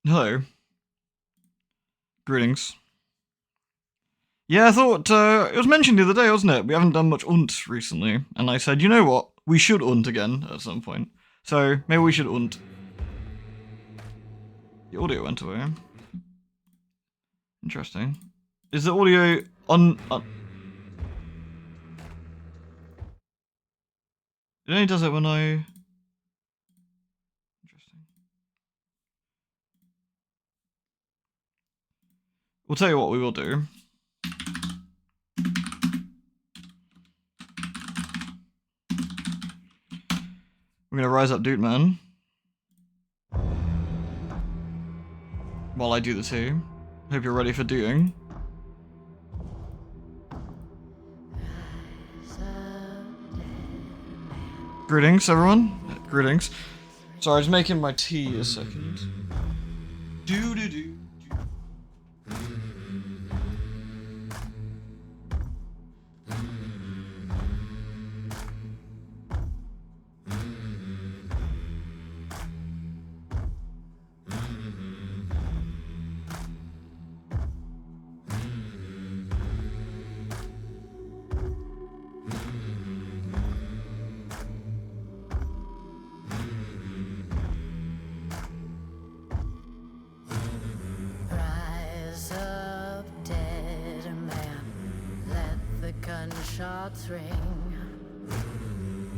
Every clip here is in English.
Hello. Greetings. Yeah, I thought, it was mentioned the other day, wasn't it? We haven't done much unt recently. And I said, you know what? We should unt again at some point. So, maybe we should unt. The audio went away. Interesting. Is the audio on... It only does it when I... Interesting. We'll tell you what we will do. We're gonna rise up, dude, man. While I do the two. Hope you're ready for doing. Greetings, everyone. Greetings. Sorry, I was making my tea a second. Do.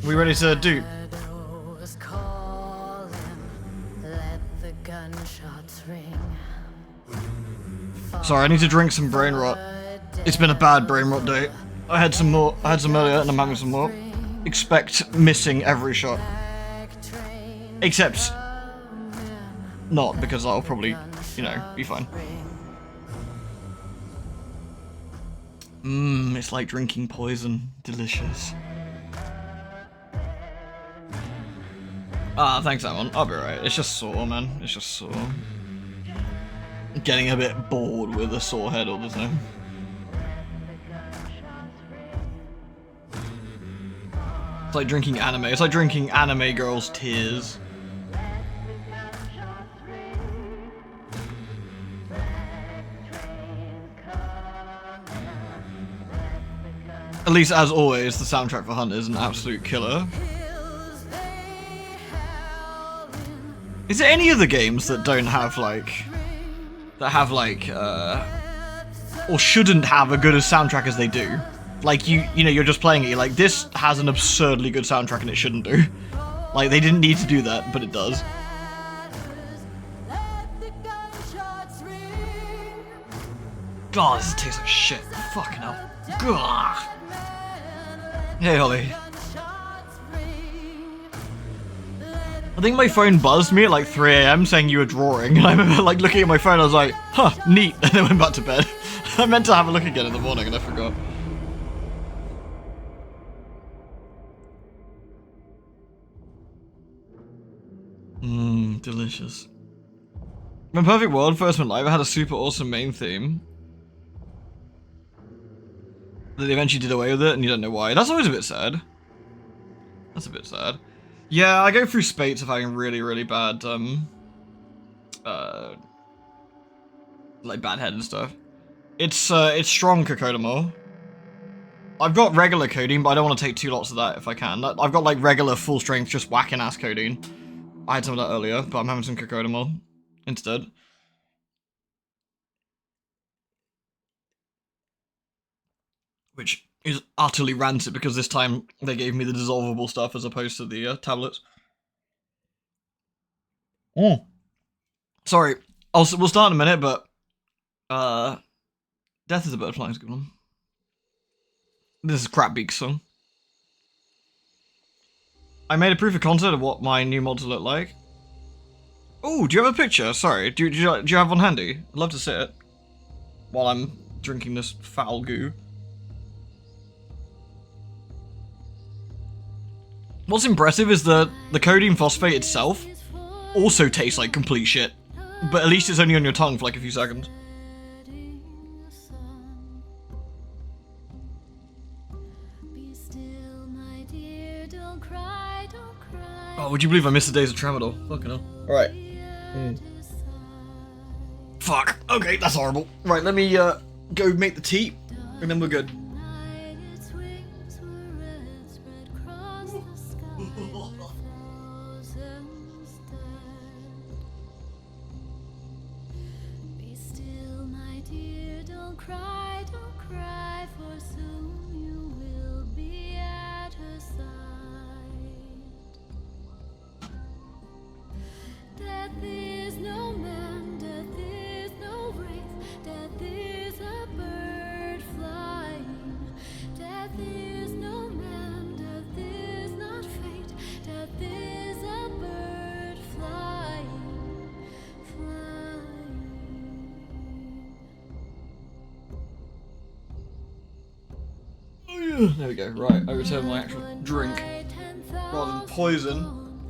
We ready to do? Sorry, I need to drink some brain rot. It's been a bad brain rot day. I had some earlier and I'm having some more. Expect missing every shot. Except not, because I'll probably, you know, be fine. It's like drinking poison. Delicious. Thanks that one. I'll be right. It's just sore, man. It's just sore. Getting a bit bored with a sore head all the time. It's like drinking anime. It's like drinking anime girls' tears. At least, as always, the soundtrack for Hunt is an absolute killer. Is there any other games that don't have, like... or shouldn't have a good as soundtrack as they do? Like, you know, you're just playing it, you're like, this has an absurdly good soundtrack and it shouldn't do. Like, they didn't need to do that, but it does. God, this tastes like shit. Fucking hell. Gah. Hey, Holly. I think my phone buzzed me at like 3 AM saying you were drawing. And I remember like looking at my phone, I was like, huh, neat, and then went back to bed. I meant to have a look again in the morning and I forgot. Delicious. In Perfect World first went live, I had a super awesome main theme. That they eventually did away with it and you don't know why. That's always a bit sad. That's a bit sad. Yeah, I go through spates of having really bad, like bad head and stuff. It's strong Kokomo. I've got regular codeine, but I don't want to take 2 lots of that if I can. I've got like regular full strength, just whacking ass codeine. I had some of that earlier, but I'm having some Kokomo instead. Which is utterly rancid because this time they gave me the dissolvable stuff as opposed to the tablets. Sorry, we'll start in a minute, but Death is a Bird Flying Goblin. This is Crapbeak's song. I made a proof of concept of what my new mods look like. Oh, do you have a picture? Sorry, do you have one handy? I'd love to see it while I'm drinking this foul goo. What's impressive is that the codeine phosphate itself also tastes like complete shit, but at least it's only on your tongue for like a few seconds. Oh, would you believe I missed the days of Tramadol? Fucking hell. Alright. Fuck. Okay, that's horrible. Right, let me go make the tea, and then we're good. There we go, right, I return my actual drink rather than poison.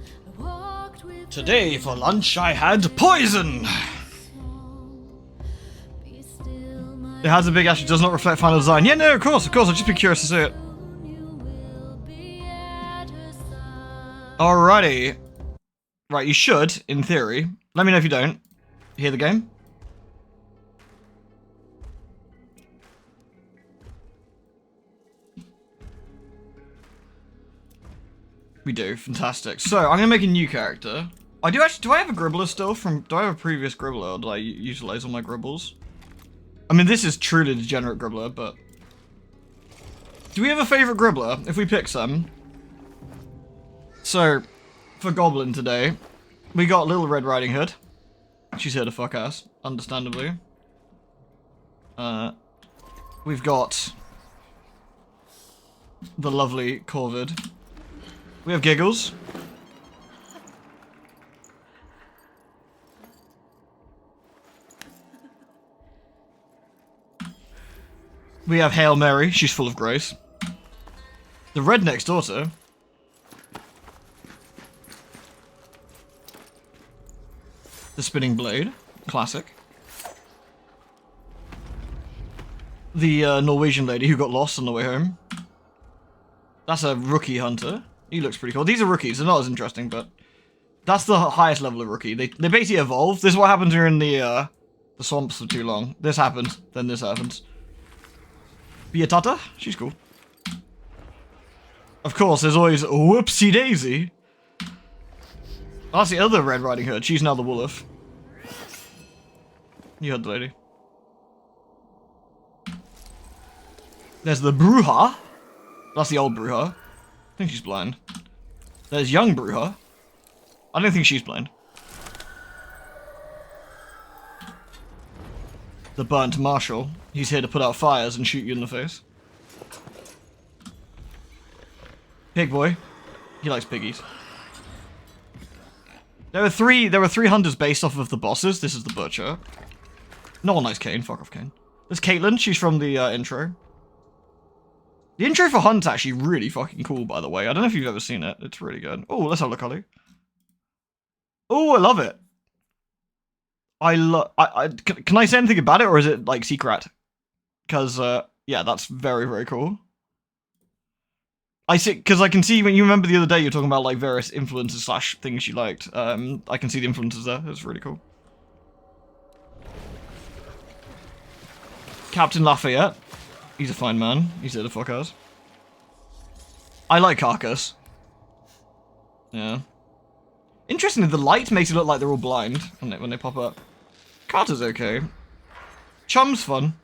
Today for lunch I had poison! It has a big ash, it does not reflect final design. Yeah, no, of course, I'd just be curious to see it. Alrighty. Right, you should, in theory. Let me know if you don't. Hear the game? We do, fantastic. So, I'm gonna make a new character. I do actually, do I have a Gribbler still do I have a previous Gribbler, or did I utilize all my Gribbles? I mean, this is truly degenerate Gribbler, but... Do we have a favorite Gribbler, if we pick some? So, for Goblin today, we got Little Red Riding Hood. She's here to fuck ass, understandably. We've got... the lovely Corvid. We have Giggles. We have Hail Mary, she's full of grace. The Redneck's daughter. The Spinning Blade, classic. The Norwegian lady who got lost on the way home. That's a rookie hunter. He looks pretty cool. These are rookies, they're not as interesting, but that's the highest level of rookie. They basically evolve. This is what happens during the swamps for too long. This happens, then this happens. Beatata, she's cool. Of course, there's always Whoopsie Daisy. That's the other Red Riding Hood. She's now the Wolf. You heard the lady. There's the Bruja. That's the old Bruja. I think she's blind. There's young Bruja. I don't think she's blind. The burnt marshal. He's here to put out fires and shoot you in the face. Pig boy. He likes piggies. There were three hunters based off of the bosses. This is the butcher. No one likes Kane. Fuck off, Kane. There's Caitlin. She's from the intro. The intro for Hunt's actually really fucking cool, by the way. I don't know if you've ever seen it. It's really good. Oh, let's have a look, Ollie. Oh, I love it. Can I say anything about it, or is it, like, secret? Because, yeah, that's very, very cool. I see, because I can see, when you remember the other day you were talking about, like, various influences / things you liked. I can see the influences there. It's really cool. Captain Lafayette. He's a fine man. He's here to fuck us. I like Carcass. Yeah. Interestingly, the light makes it look like they're all blind when they pop up. Carter's okay. Chum's fun.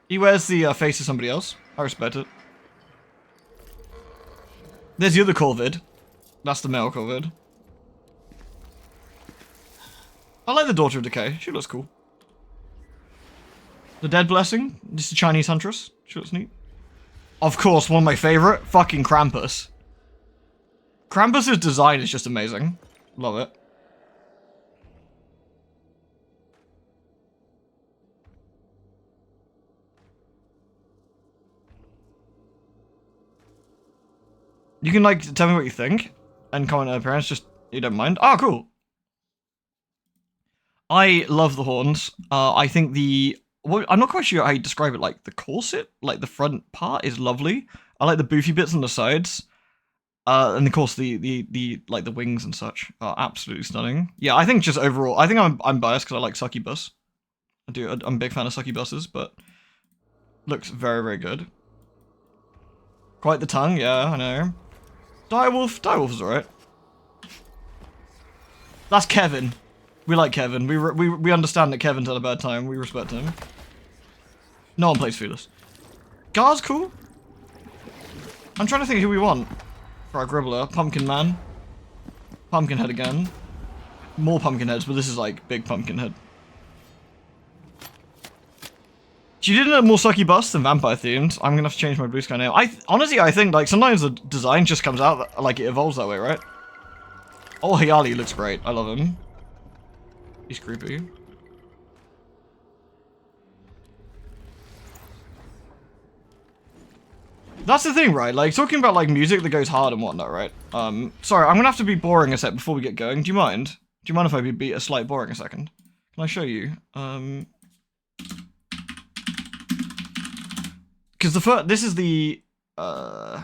He wears the face of somebody else. I respect it. There's the other Corvid. That's the male Corvid. I like the Daughter of Decay. She looks cool. The Dead Blessing. This is a Chinese huntress. She looks neat. Of course, one of my favorite. Fucking Krampus. Krampus's design is just amazing. Love it. You can, like, tell me what you think and comment on appearance, just you don't mind. Oh, cool. I love the horns. I think I'm not quite sure how you describe it, like the corset, like the front part is lovely. I like the boofy bits on the sides. And of course the like the wings and such are absolutely stunning. Yeah, I think just overall, I think I'm biased because I like succubus. I'm a big fan of succubuses, but looks very, very good. Quite the tongue, yeah, I know. Direwolf is alright. That's Kevin. We like Kevin. We understand that Kevin's had a bad time. We respect him. No one plays Fearless. Gar's cool. I'm trying to think who we want for our Gribbler. Pumpkin Man. Pumpkinhead again. More Pumpkinheads, but this is like big Pumpkinhead. She did a more succubus than vampire themed. I'm gonna have to change my blue sky name. Honestly, I think like sometimes the design just comes out like it evolves that way, right? Oh, Hyali looks great. I love him. He's creepy. That's the thing, right? Like, talking about, like, music that goes hard and whatnot, right? Sorry, I'm gonna have to be boring a sec before we get going. Do you mind? Do you mind if I be a slight boring a second? Can I show you? Because this is the, oh,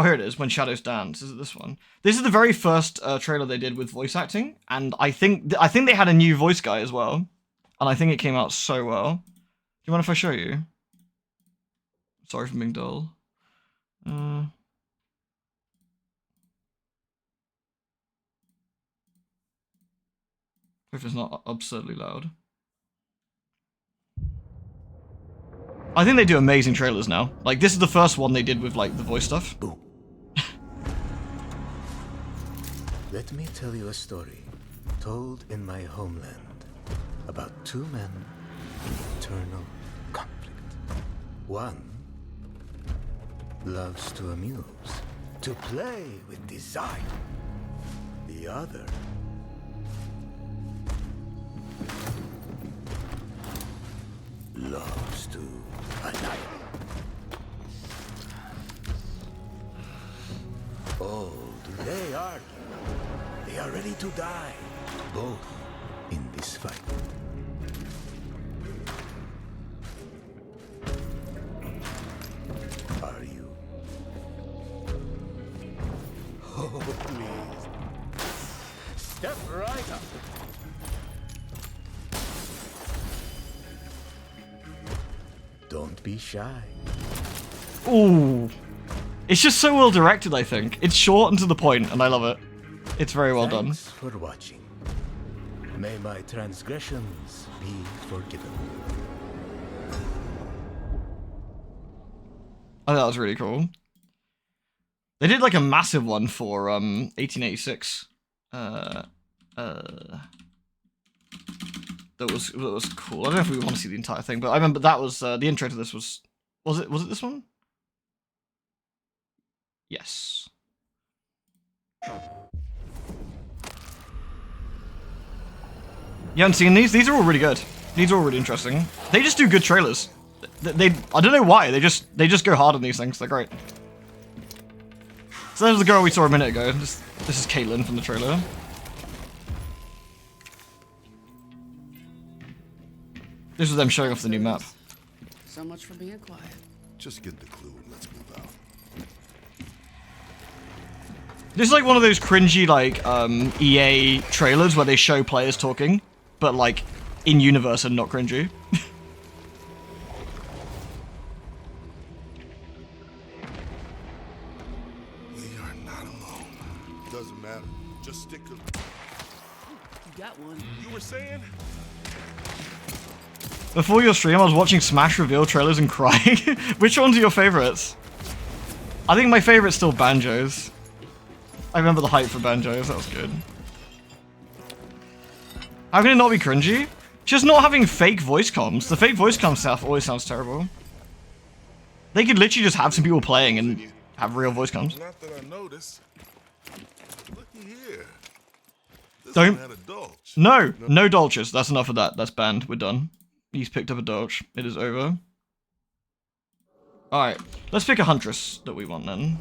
here it is, When Shadows Dance. Is it this one? This is the very first trailer they did with voice acting, and I think they had a new voice guy as well, and I think it came out so well. Do you mind if I show you? Sorry for being dull. If it's not absurdly loud. I think they do amazing trailers now. Like, this is the first one they did with, like, the voice stuff. Ooh. Let me tell you a story told in my homeland about two men in eternal conflict. One loves to amuse, to play with desire. The other loves to annihilate. Oh, do they argue? They are ready to die, both in this fight. Are you? Oh, please. Step right up. Don't be shy. Ooh. It's just so well directed, I think. It's short and to the point, and I love it. It's very well done. Thanks for watching. May my transgressions be forgiven. I thought that was really cool. They did like a massive one for 1886. That was cool. I don't know if we want to see the entire thing, but I remember that was the intro to this was it this one? Yes. You haven't seen these? These are all really good. These are all really interesting. They just do good trailers. They I don't know why. They just go hard on these things. They're great. So there's the girl we saw a minute ago. This is Caitlin from the trailer. This was them showing off the new map. So much for being quiet. Just get the clue and let's move out. This is like one of those cringy, like, EA trailers where they show players talking, but, like, in-universe and not cringy. We are not alone. Doesn't matter. Just stick to... You got one. You were saying? Before your stream, I was watching Smash reveal trailers and crying. Which ones are your favorites? I think my favorite's still Banjo's. I remember the hype for Banjo's, that was good. How can it not be cringy? Just not having fake voice comms. The fake voice comm stuff always sounds terrible. They could literally just have some people playing and have real voice comms. Not that I noticed. Looky here. This Don't- one had a Dolch. No dolches. That's enough of that. That's banned. We're done. He's picked up a dolch. It is over. Alright, let's pick a huntress that we want then.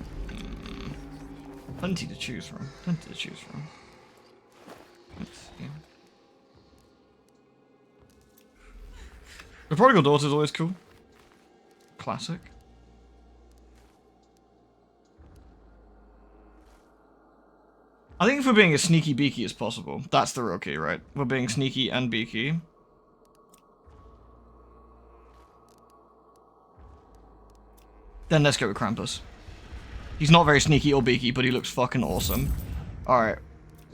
Plenty to choose from. Plenty to choose from. Let's see. The Prodigal Daughter is always cool. Classic. I think if we're being as sneaky beaky as possible, that's the real key, right? We're being sneaky and beaky. Then let's go with Krampus. He's not very sneaky or beaky, but he looks fucking awesome. Alright.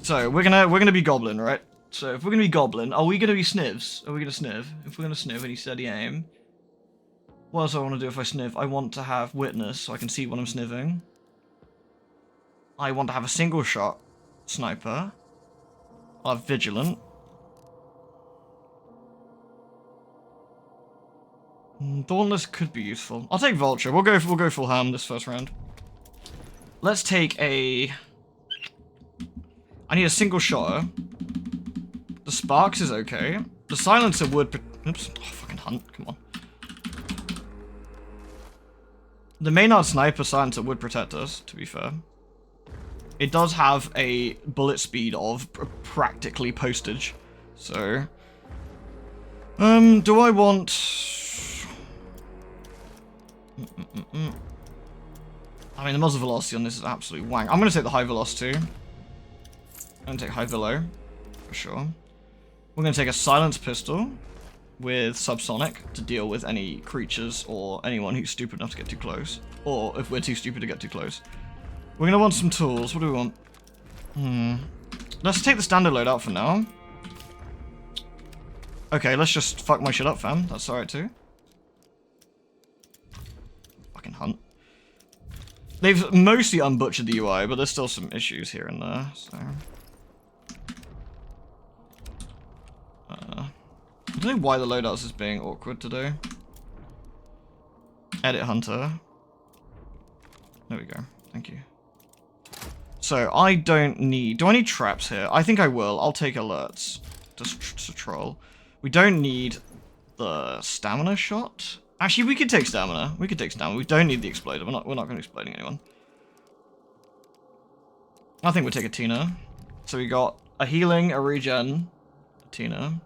So, we're gonna be Goblin, right? So, if we're gonna be Goblin, are we gonna be Snivs? Are we gonna Sniv? If we're gonna Sniv and he steady aim. What else do I want to do if I Sniv? I want to have Witness, so I can see when I'm Sniving. I want to have a single shot Sniper. I'll have Vigilant. Dauntless could be useful. I'll take Vulture. We'll go full ham this first round. Let's take a... I need a single shotter. The Sparks is okay. The Silencer would... Oops. Oh, fucking Hunt. Come on. The Maynard Sniper Silencer would protect us, to be fair. It does have a bullet speed of practically postage. So... do I want... I mean, the muzzle velocity on this is absolutely wank. I'm going to take the high velocity. I'm going to take high velo, for sure. We're going to take a silenced pistol with subsonic to deal with any creatures or anyone who's stupid enough to get too close. Or if we're too stupid to get too close. We're going to want some tools. What do we want? Let's take the standard loadout for now. Okay, let's just fuck my shit up, fam. That's alright too. Fucking Hunt. They've mostly unbutchered the UI, but there's still some issues here and there, so... I don't know why the loadouts is being awkward today. Edit Hunter. There we go. Thank you. So, I don't need... Do I need traps here? I think I will. I'll take alerts. Just to troll. We don't need the stamina shot. Actually, we could take stamina. We could take stamina. We don't need the exploder. We're not going to be exploding anyone. I think we'll take a Tina. So we got a healing, a regen, a Tina.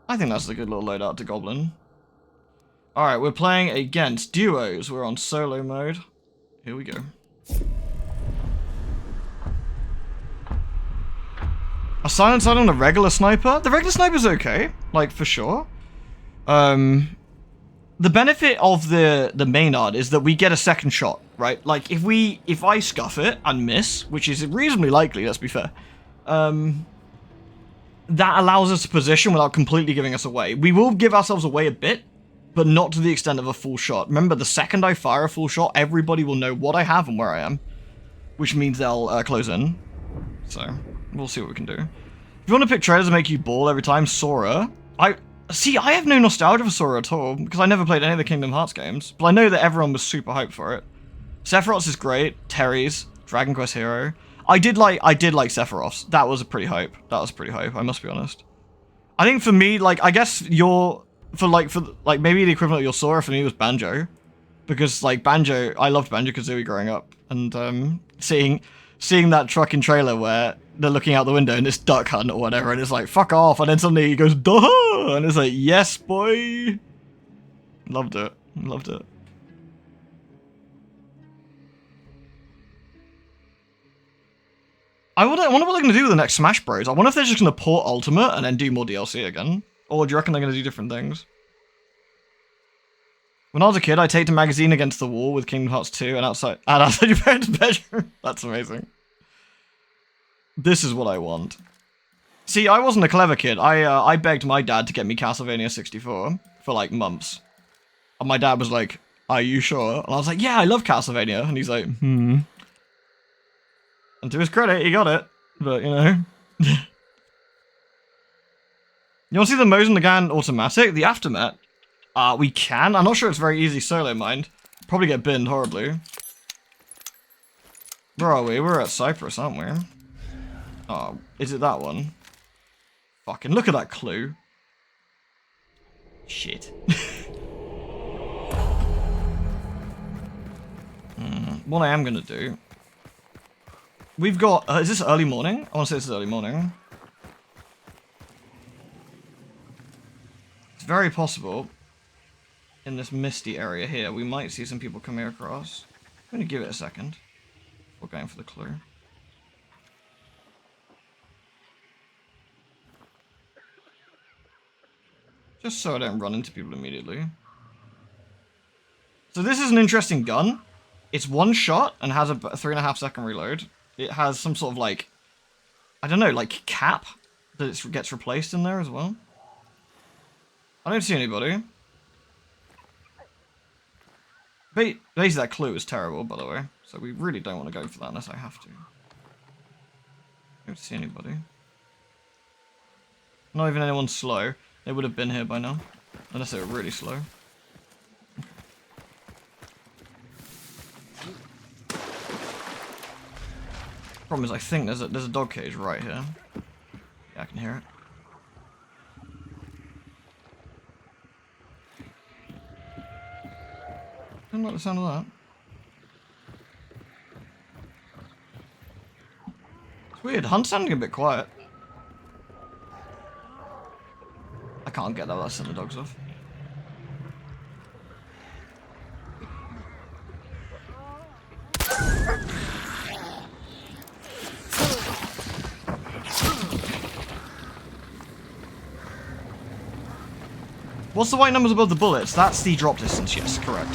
I think that's a good little loadout to Goblin. Alright, we're playing against duos. We're on solo mode. Here we go. A silent sight on a regular sniper? The regular sniper's okay. Like, for sure. The benefit of the Maynard is that we get a second shot, right? Like, if I scuff it and miss, which is reasonably likely, let's be fair, that allows us to position without completely giving us away. We will give ourselves away a bit, but not to the extent of a full shot. Remember, the second I fire a full shot, everybody will know what I have and where I am, which means they'll close in. So, we'll see what we can do. If you want to pick trailers to make you ball every time, Sora, I have no nostalgia for Sora at all, because I never played any of the Kingdom Hearts games, but I know that everyone was super hyped for it. Sephiroth's is great, Terry's, Dragon Quest Hero. I did like Sephiroth's. That was a pretty hype. That was pretty hype, I must be honest. I think for me, like, I guess maybe the equivalent of your Sora for me was Banjo. Because, like, Banjo, I loved Banjo-Kazooie growing up, and seeing that trucking trailer where they're looking out the window and it's Duck Hunt or whatever, and it's like, fuck off, and then suddenly he goes, duh, and it's like, yes, boy. Loved it. Loved it. I wonder what they're going to do with the next Smash Bros. I wonder if they're just going to port Ultimate and then do more DLC again. Or do you reckon they're going to do different things? When I was a kid, I taped a magazine against the wall with Kingdom Hearts 2 and outside your parents' bedroom. That's amazing. This is what I want. See, I wasn't a clever kid. I begged my dad to get me Castlevania 64 for like months. And my dad was like, are you sure? And I was like, yeah, I love Castlevania. And he's like, And to his credit, he got it. But, you know. You want to see the Mosin Nagant automatic? The Aftermath? We can. I'm not sure it's very easy solo, mind. Probably get binned horribly. Where are we? We're at Cyprus, aren't we? Oh, is it that one? Fucking look at that clue. Shit. What I am gonna do... We've got... is this early morning? I want to say this is early morning. It's very possible, in this misty area here, we might see some people coming across. I'm gonna give it a second. We're going for the clue. Just so I don't run into people immediately. So this is an interesting gun. It's one shot and has a 3.5 second reload. It has some sort of like, I don't know, like cap that it gets replaced in there as well. I don't see anybody. Basically that clue is terrible, by the way. So we really don't want to go for that unless I have to. I don't see anybody. Not even anyone slow. They would have been here by now. Unless they were really slow. Problem is, I think there's a dog cage right here. Yeah, I can hear it. I don't like the sound of that. It's weird. Hunt's sounding a bit quiet. I can't get that without setting the dogs off. What's the white numbers above the bullets? That's the drop distance, yes, correct.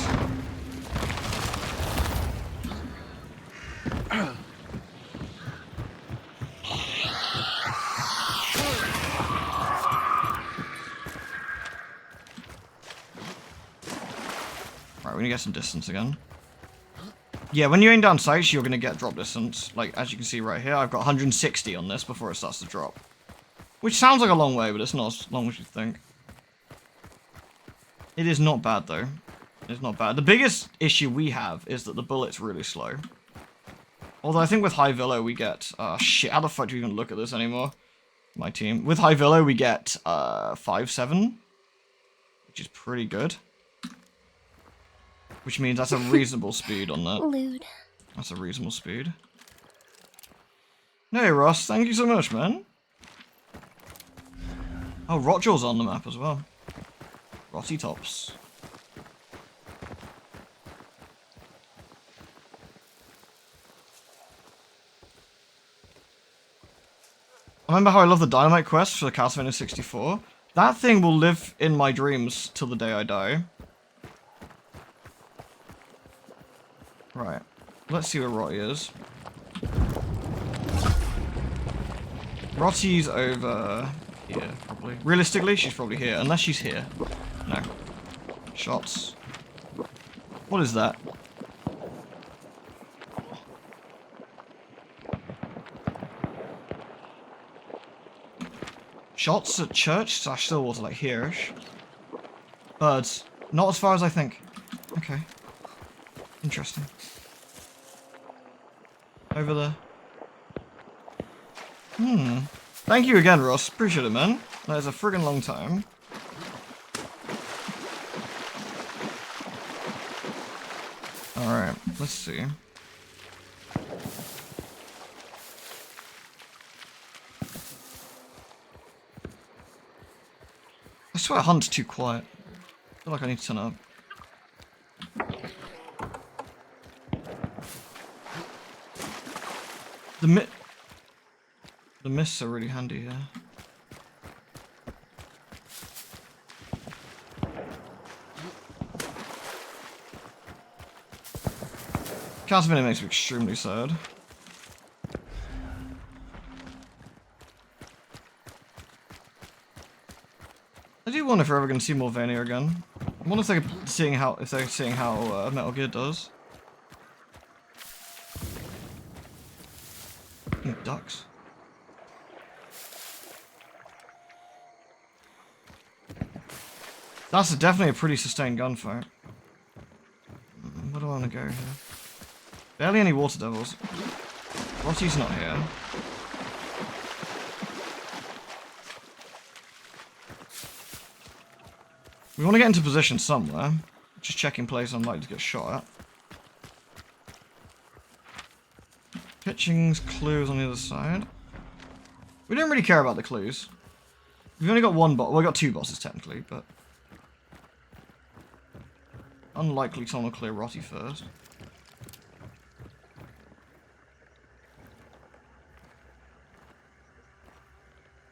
Right, we're gonna get some distance again. Yeah, when you aim down sights, you're gonna get drop distance. Like, as you can see right here, I've got 160 on this before it starts to drop. Which sounds like a long way, but it's not as long as you think. It is not bad, though. It's not bad. The biggest issue we have is that the bullet's really slow. Although I think with High Velo we get... shit, how the fuck do we even look at this anymore? My team. With High Velo we get 5.7. Which is pretty good. Which means that's a reasonable speed on that. Lewd. That's a reasonable speed. Hey, Ross. Thank you so much, man. Oh, Rotjaw's on the map as well. Rotty tops. I remember how I love the Dynamite quest for the Castlevania 64. That thing will live in my dreams till the day I die. Right. Let's see where Rotty is. Rotty's over here, probably. Realistically, she's probably here, unless she's here. No. Shots. What is that? Shots at church / Stillwater, like here-ish. Birds. Not as far as I think. Okay. Interesting. Over there. Thank you again, Ross. Appreciate it, man. That is a friggin' long time. Alright, let's see. I swear Hunt's too quiet. I feel like I need to turn it up. The mists are really handy here. Castlevania makes me extremely sad. I do wonder if we're ever going to see more Vania again. I wonder if they're seeing how Metal Gear does. Ducks. That's definitely a pretty sustained gunfight. Where do I want to go here? Barely any water devils. Rotty's not here. We want to get into position somewhere. Just checking place I'm likely to get shot at. Pitching's clues on the other side. We don't really care about the clues. We've only got one boss. Well, we got two bosses technically, but unlikely someone will clear Rotty first.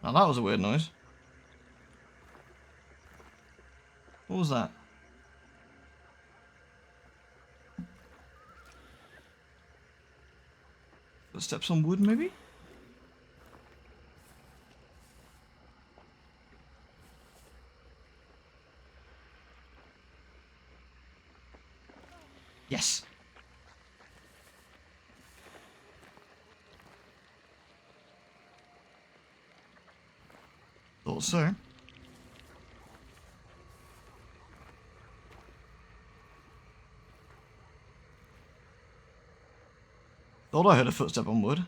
Now that was a weird noise. What was that? Footsteps on wood, maybe? Yes. Thought so. Thought I heard a footstep on wood.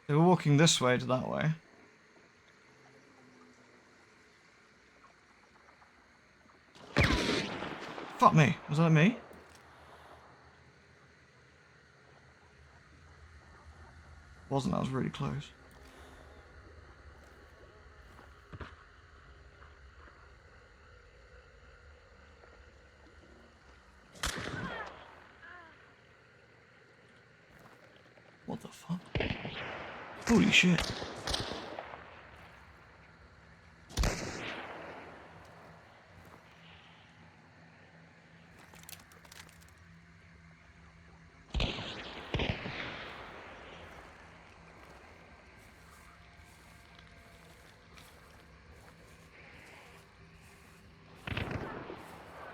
They were walking this way to that way. Fuck me. Was that me? Wasn't. That was really close. What the fuck? Holy shit.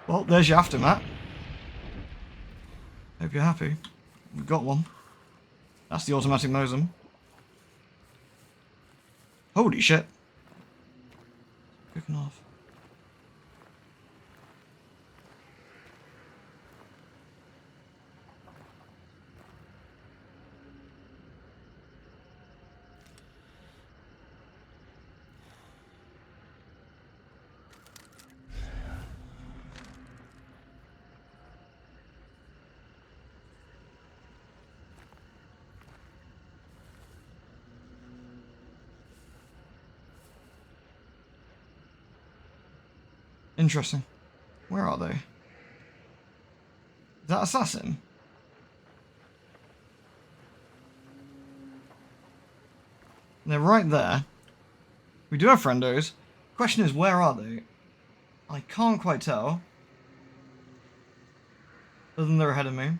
Well, there's your aftermath. Hope you're happy. We've got one. That's the automatic Mosum. Holy shit. Cooking off. Interesting. Where are they? Is that assassin? They're right there. We do have friendos. Question is, where are they? I can't quite tell. Other than they're ahead of me.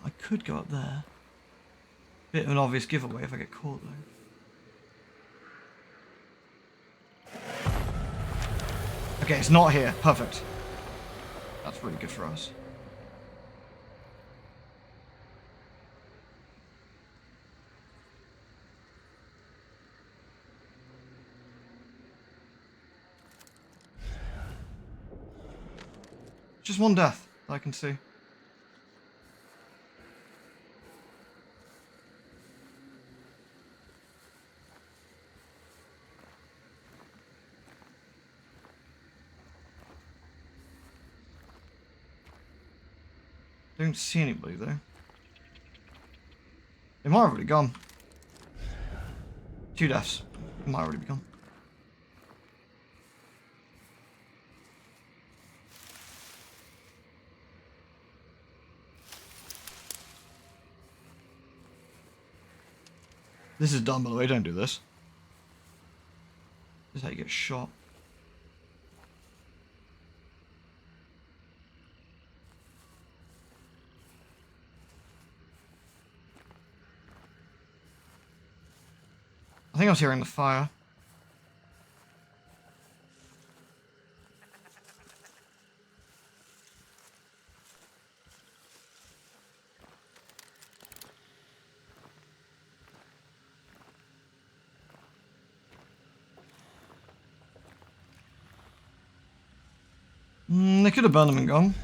I could go up there. Bit of an obvious giveaway if I get caught though. Okay, it's not here. Perfect. That's really good for us. Just one death that I can see. Don't see anybody though. They might have already gone. 2 deaths. They might already be gone. This is dumb, by the way. Don't do this. This is how you get shot. I think I was hearing the fire. They could have burned them and gone.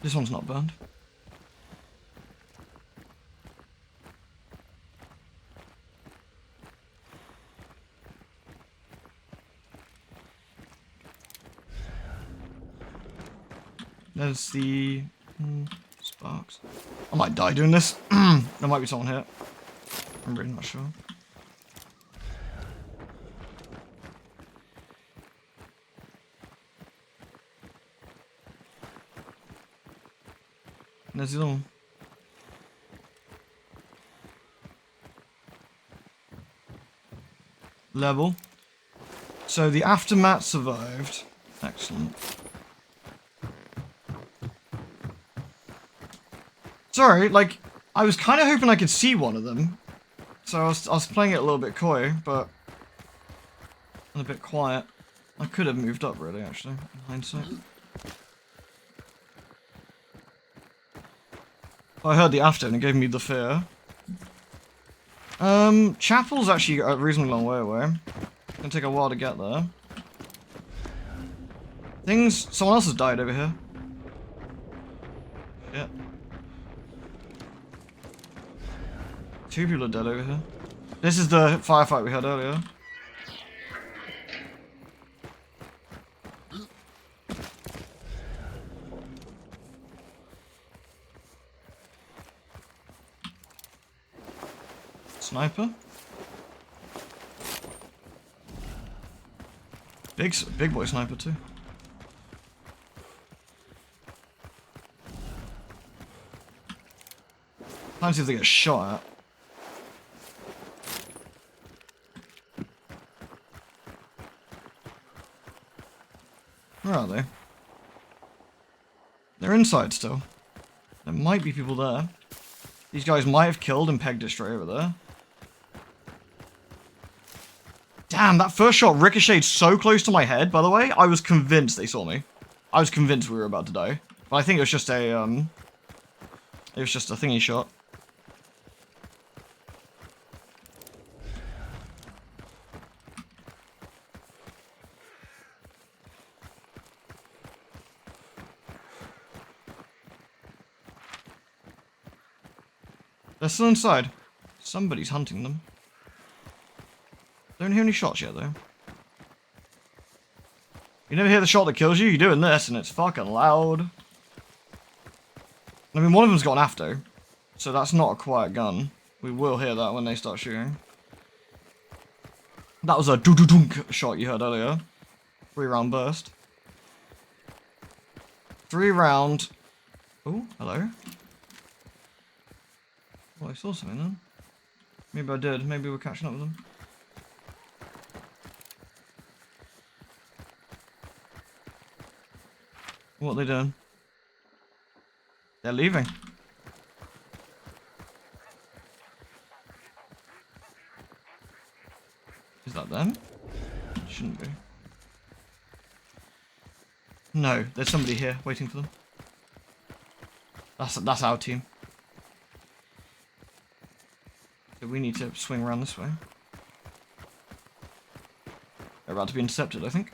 This one's not burned. There's the Sparks. I might die doing this. There might be someone here. I'm really not sure. There's the other one. Level. So the aftermath survived. Excellent. Sorry, like, I was kind of hoping I could see one of them. So I was playing it a little bit coy, but a bit quiet. I could have moved up, really, actually, in hindsight. I heard the after and it gave me the fear. Chapel's actually a reasonably long way away. It's gonna take a while to get there. Someone else has died over here. Shit. 2 people are dead over here. This is the firefight we had earlier. Sniper. Big boy sniper too. Time to see if they get shot at. Where are they? They're inside still. There might be people there. These guys might have killed and pegged it straight over there. Damn, that first shot ricocheted so close to my head, by the way. I was convinced they saw me. I was convinced we were about to die. But I think it was just a, thingy shot. They're still inside. Somebody's hunting them. Don't hear any shots yet, though. You never hear the shot that kills you? You're doing this, and it's fucking loud. I mean, one of them's got an after, so that's not a quiet gun. We will hear that when they start shooting. That was a doo-doo-dunk shot you heard earlier. 3-round burst. 3-round... Oh, hello. Well, I saw something then. Maybe I did. Maybe we're catching up with them. What are they doing? They're leaving. Is that them? Shouldn't be. No, there's somebody here waiting for them. That's our team. So we need to swing around this way. They're about to be intercepted, I think.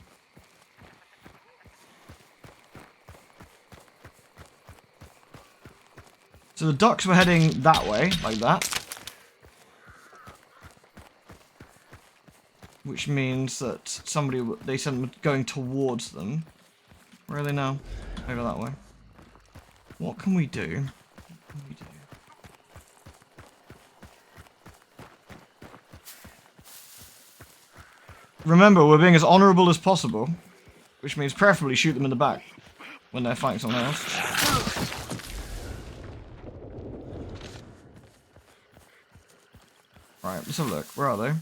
So the ducks were heading that way, like that. Which means that they sent them going towards them. Where are they now? Over that way. What can we do? What can we do? Remember, we're being as honourable as possible, which means preferably shoot them in the back when they're fighting someone else. Right, let's have a look. Where are they?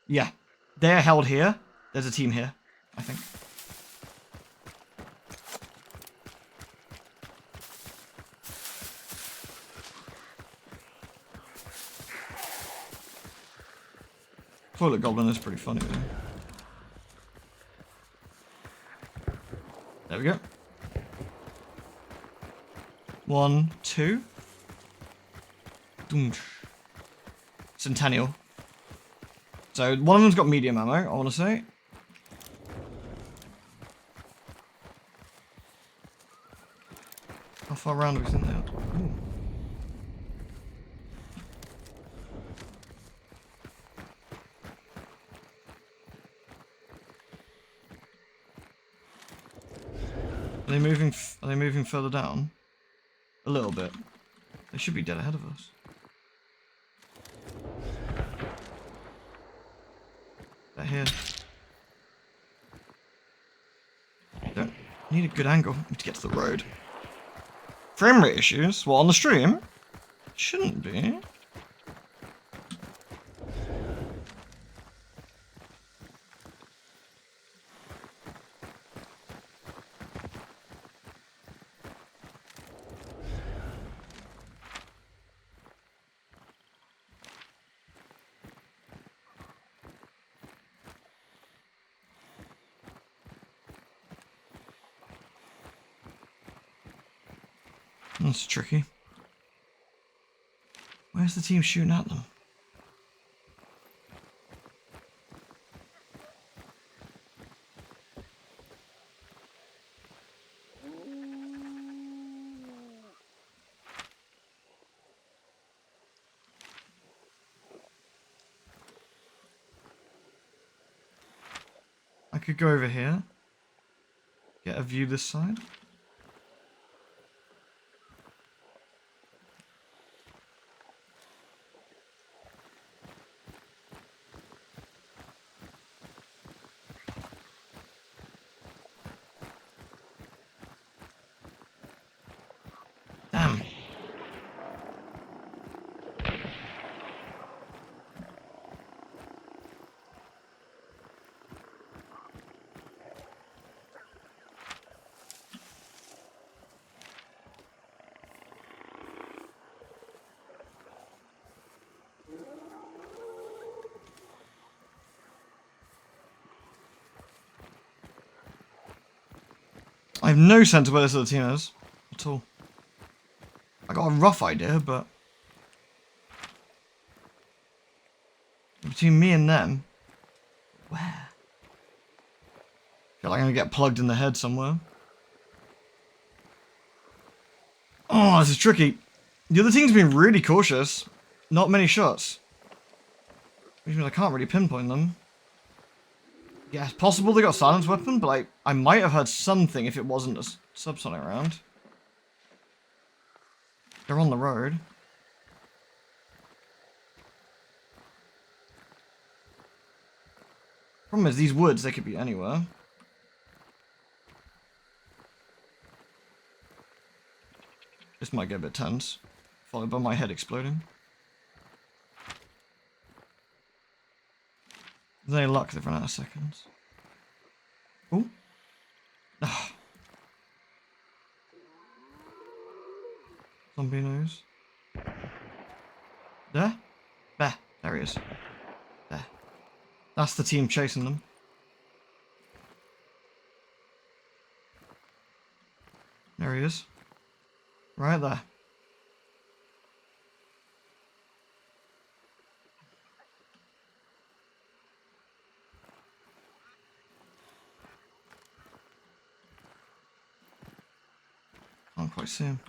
Yeah, they're held here. There's a team here, I think. Toilet Goblin is pretty funny, though. There we go. 1, 2. Doom. Centennial. So, one of them's got medium ammo, I want to say. How far around do we think they are? Ooh. Are they moving further down? A little bit. They should be dead ahead of us. They're here. Don't need a good angle. Need to get to the road. Frame rate issues? Well, on the stream? Shouldn't be. That's tricky. Where's the team shooting at them? I could go over here. Get a view this side. Damn. I have no sense of where this other team is at all. I got a rough idea, but between me and them, where? Feel like I'm gonna get plugged in the head somewhere. Oh, this is tricky. The other team's been really cautious. Not many shots. Which means I can't really pinpoint them. Yeah, it's possible they got a silence weapon, but like, I might have heard something if it wasn't a subsonic round. They're on the road. Problem is, these woods, they could be anywhere. This might get a bit tense. Followed by my head exploding. With any luck, they've run out of seconds. Oh. Ah. Zombie nose. There? There he is. There. That's the team chasing them. There he is. Right there. Can't quite see him.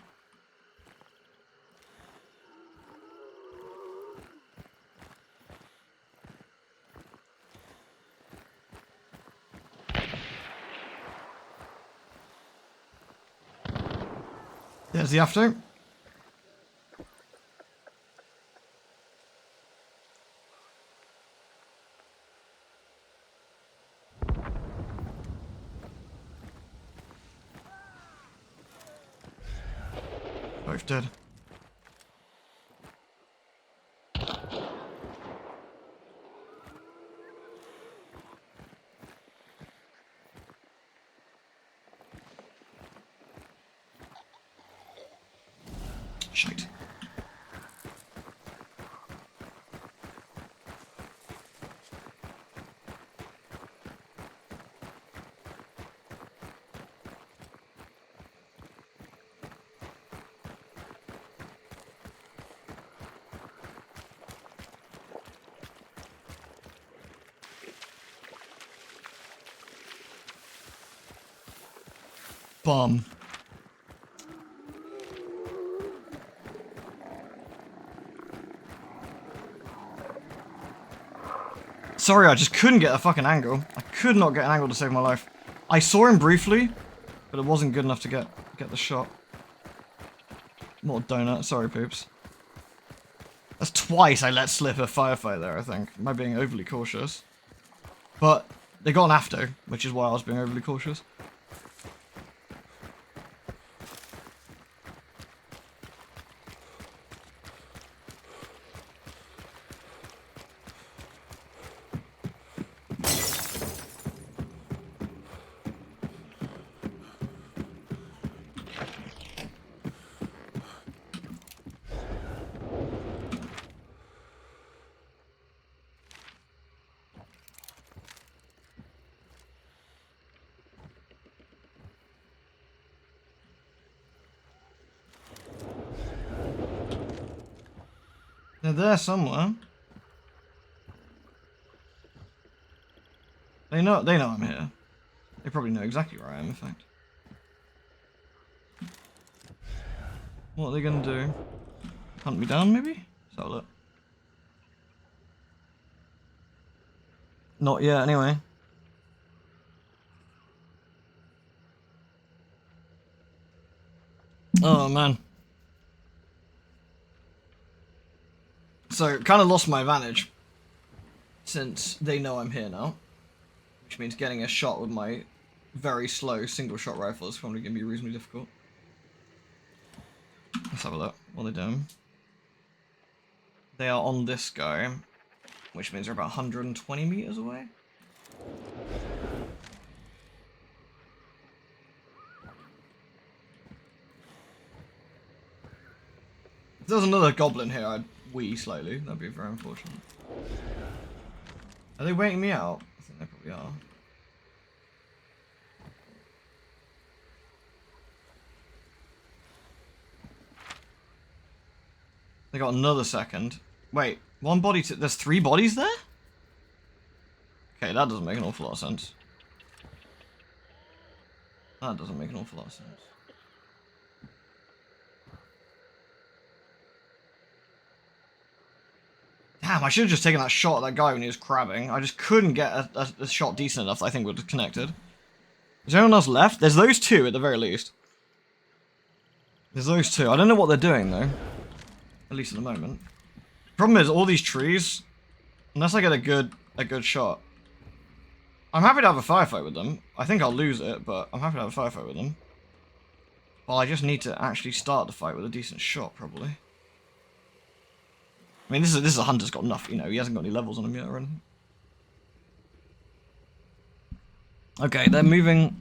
There's the after. Both dead. Shite. Bomb. Sorry, I just couldn't get a fucking angle. I could not get an angle to save my life. I saw him briefly, but it wasn't good enough to get the shot. More donut. Sorry, poops. That's twice I let slip a firefight there, I think. Am I being overly cautious? But they got an after, which is why I was being overly cautious. They're there somewhere. They know I'm here. They probably know exactly where I am, in fact. What are they gonna do? Hunt me down, maybe? Let's have a look. Not yet, anyway. Oh, man. So, kind of lost my advantage. Since they know I'm here now. Which means getting a shot with my very slow single-shot rifle is probably going to be reasonably difficult. Let's have a look. What are they doing? They are on this guy. Which means they're about 120 meters away. If there was another goblin here, I'd wee slightly. That'd be very unfortunate. Are they waiting me out? I think they probably are. They got another second. Wait, one body to... There's 3 bodies there? Okay, that doesn't make an awful lot of sense. That doesn't make an awful lot of sense. Damn, I should have just taken that shot at that guy when he was crabbing. I just couldn't get a shot decent enough that I think would have connected. Is there anyone else left? There's those 2 at the very least. There's those 2. I don't know what they're doing, though. At least at the moment. Problem is, all these trees, unless I get a good shot. I'm happy to have a firefight with them. I think I'll lose it, but I'm happy to have a firefight with them. Well, I just need to actually start the fight with a decent shot, probably. I mean, this is a hunter's got nothing, you know, he hasn't got any levels on him yet or anything. Okay, they're moving.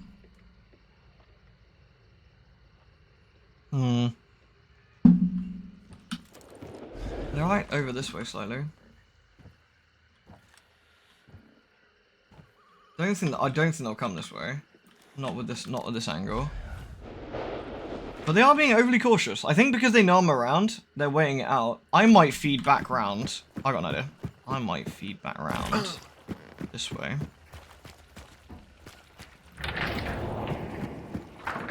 They're right over this way slightly. I don't think they'll come this way. Not with this angle. But they are being overly cautious. I think because they know I'm around, they're waiting it out. I might feed back round. I got an idea. I might feed back round this way.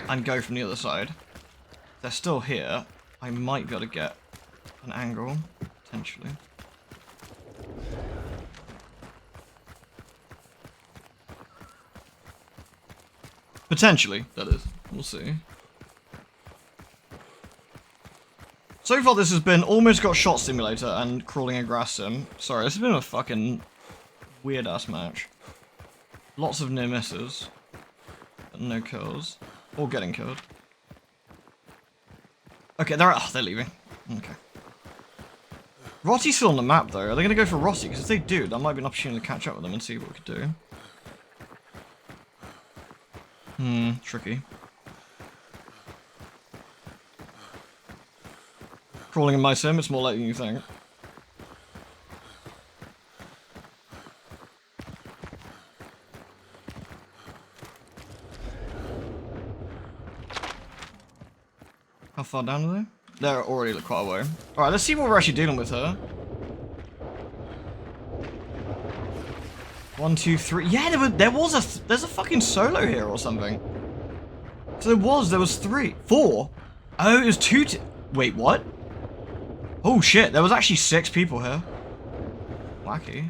And go from the other side. If they're still here, I might be able to get an angle, potentially. Potentially, that is. We'll see. So far this has been almost got shot simulator and crawling a grass sim. Sorry, this has been a fucking weird ass match. Lots of near misses. But no kills. Or getting killed. Okay, they're leaving. Okay. Rotti's still on the map though. Are they gonna go for Rotti? Because if they do, that might be an opportunity to catch up with them and see what we could do. Tricky. Crawling in my sim, it's more likely than you think. How far down are they? They're already quite a way. Alright, let's see what we're actually dealing with here. 1, 2, 3. Yeah, there's a fucking solo here or something. So there was 3. 4? Oh, it was 2 wait, what? Oh shit, there was actually 6 people here. Wacky.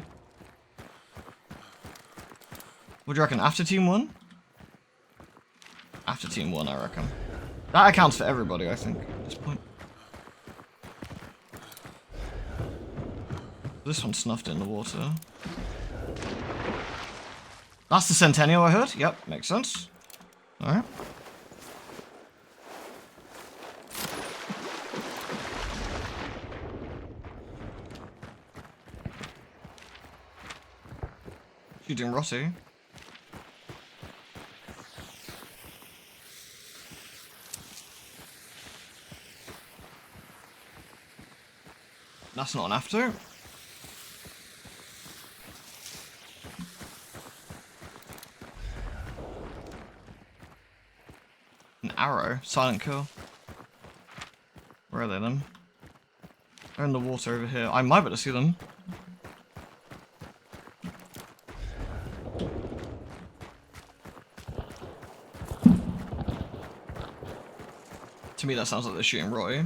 What do you reckon, after team 1? After team 1, I reckon. That accounts for everybody, I think, at this point. This one snuffed it in the water. That's the Centennial I heard? Yep, makes sense. Alright. Shooting Rossi. That's not an after. An arrow. Silent kill. Where are they then? They're in the water over here. I might be able to see them. To me that sounds like they're shooting Roy.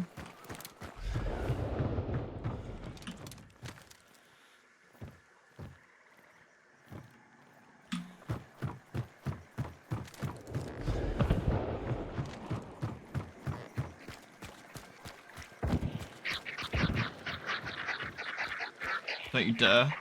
Don't you dare.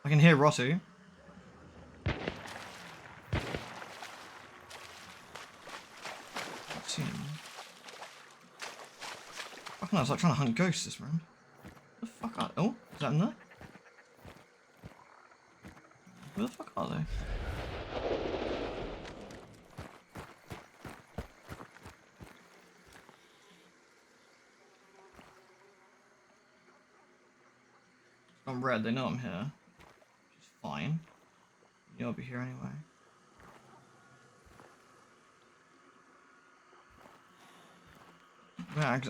I can hear Rottu. See him. Fucking hell, it's like trying to hunt ghosts this round. Where the fuck are they? Oh, is that in there? Where the fuck are they? I'm red, they know I'm here. Which is fine. Yeah, I'll be here anyway.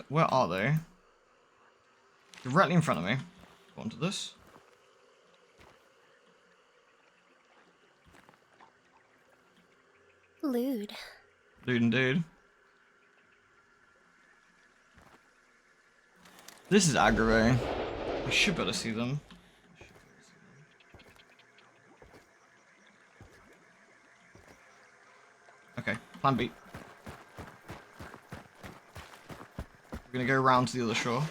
Where are they? Directly in front of me. Go on to this. Lewd. Dude and dude. This is aggravating. I should better see them. Okay, plan B. We're gonna go around to the other shore.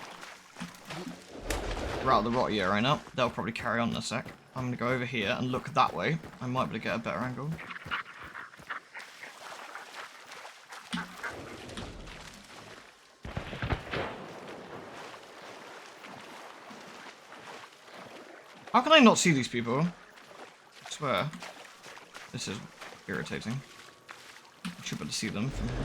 We're out of the rot here right now. They'll probably carry on in a sec. I'm gonna go over here and look that way. I might be able to get a better angle. How can I not see these people? I swear. This is irritating. I should be able to see them from here.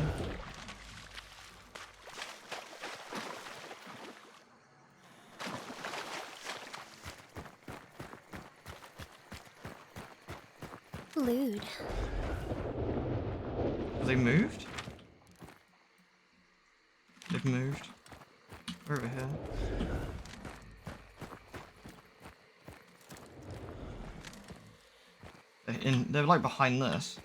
Lewd. Have they moved? They've moved. They're over here. They're like behind this.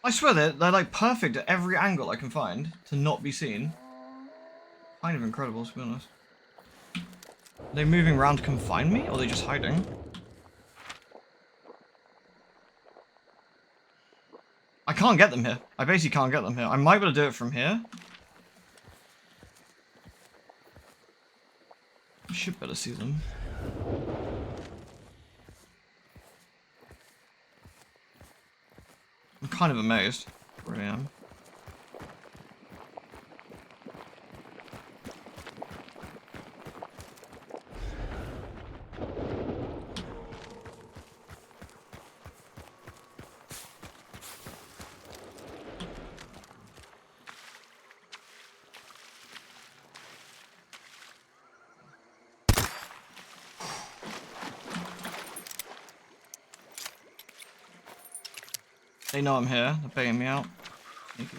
I swear they're like perfect at every angle I can find to not be seen. Kind of incredible, to be honest. Are they moving around to come find me, or are they just hiding? I can't get them here. I basically can't get them here. I might be able to do it from here. I should better see them. I'm kind of amazed where I am. They know I'm here. They're baiting me out. Sneaky.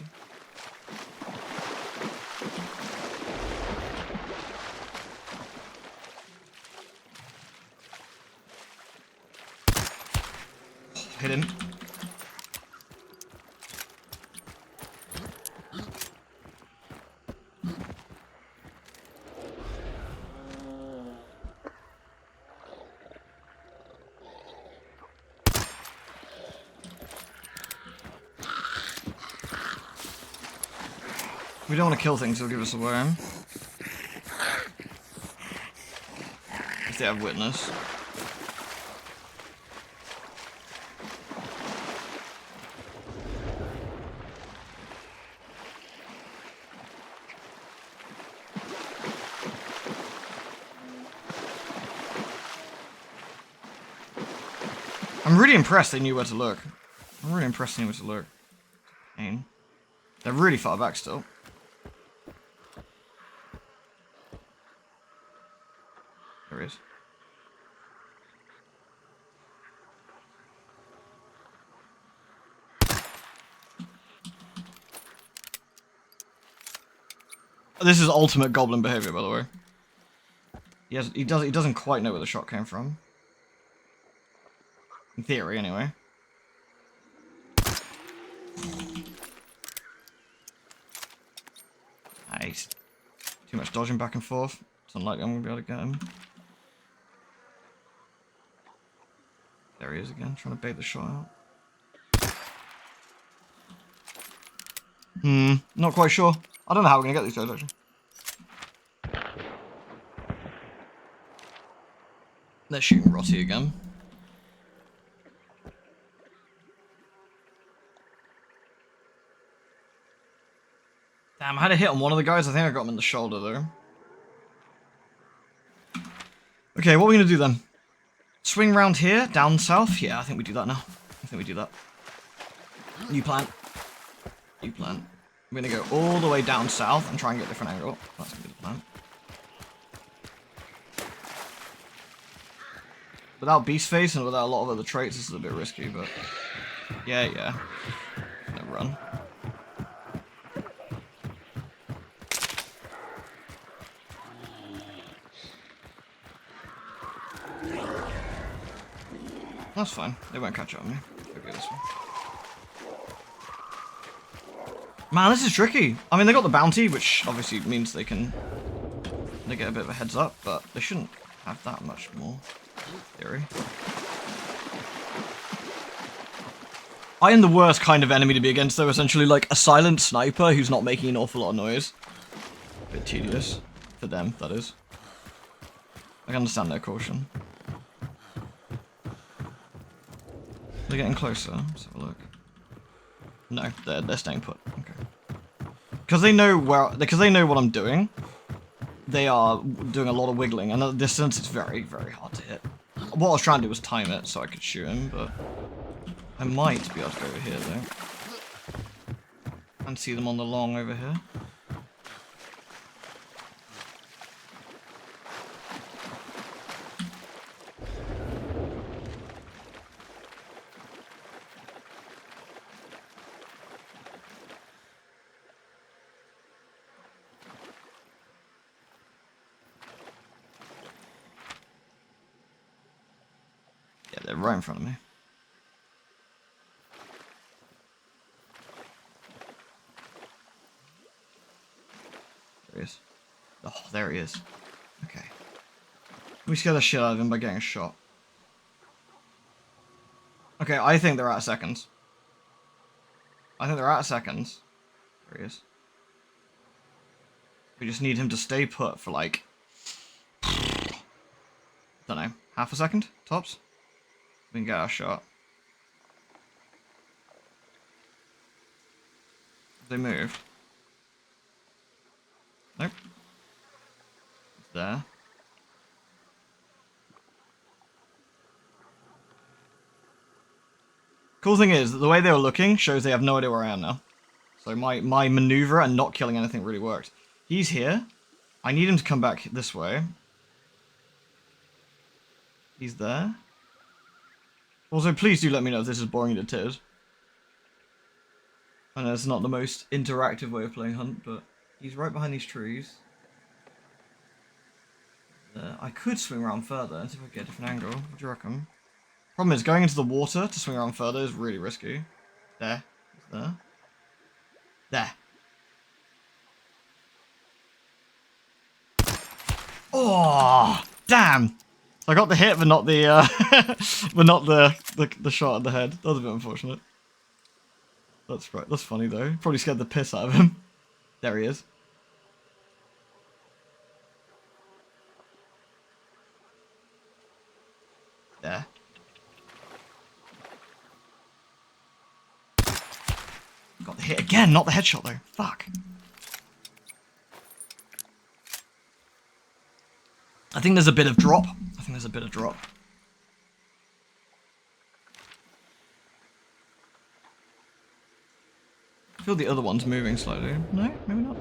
Hit him. We don't want to kill things, they'll give us a worm. If they have witness. I'm really impressed they knew where to look. I'm really impressed they knew where to look. Pain. They're really far back still. There he is. This is ultimate goblin behavior, by the way. He doesn't quite know where the shot came from. In theory, anyway. Nice. Too much dodging back and forth. It's unlikely I'm gonna be able to get him. There he is again, trying to bait the shot out. Not quite sure. I don't know how we're gonna get these guys actually. They're shooting Rotty again. Damn, I had a hit on one of the guys. I think I got him in the shoulder though. Okay, what are we gonna do then? Swing round here, down south? Yeah, I think we do that now. I think we do that. You plant. You plant. I'm gonna go all the way down south and try and get a different angle. That's gonna be the plan. Without Beast Face and without a lot of other traits, this is a bit risky, but... Yeah. No run. That's fine. They won't catch up on me. Go this way. Man, this is tricky. I mean, they got the bounty, which obviously means they get a bit of a heads up, but they shouldn't have that much more. Theory. I am the worst kind of enemy to be against, though. Essentially, like a silent sniper who's not making an awful lot of noise. A bit tedious for them, that is. I can understand their caution. They're getting closer. Let's have a look. No, they're staying put. Okay. Because they know what I'm doing. They are doing a lot of wiggling, and at the distance, it's very, very hard to hit. What I was trying to do was time it so I could shoot him, but I might be able to go over here though. And see them on the long over here. Yeah, they're right in front of me. There he is. Oh, there he is. Okay. We scare the shit out of him by getting a shot. Okay, I think they're out of seconds. There he is. We just need him to stay put for like... don't know, half a second, tops? We can get our shot. They moved. Nope. It's there. Cool thing is that the way they were looking shows they have no idea where I am now. So my maneuver and not killing anything really worked. He's here. I need him to come back this way. He's there. Also, please do let me know if this is boring to tears. I know it's not the most interactive way of playing Hunt, but he's right behind these trees. I could swing around further and see if I get a different angle. What do you reckon? Problem is, going into the water to swing around further is really risky. There. There. There. Oh, damn! So I got the hit, but not the, but not the shot at the head. That was a bit unfortunate. That's right. That's funny though. Probably scared the piss out of him. There he is. There. Got the hit again, not the headshot though. Fuck. I think there's a bit of drop. I feel the other one's moving slightly. No, maybe not.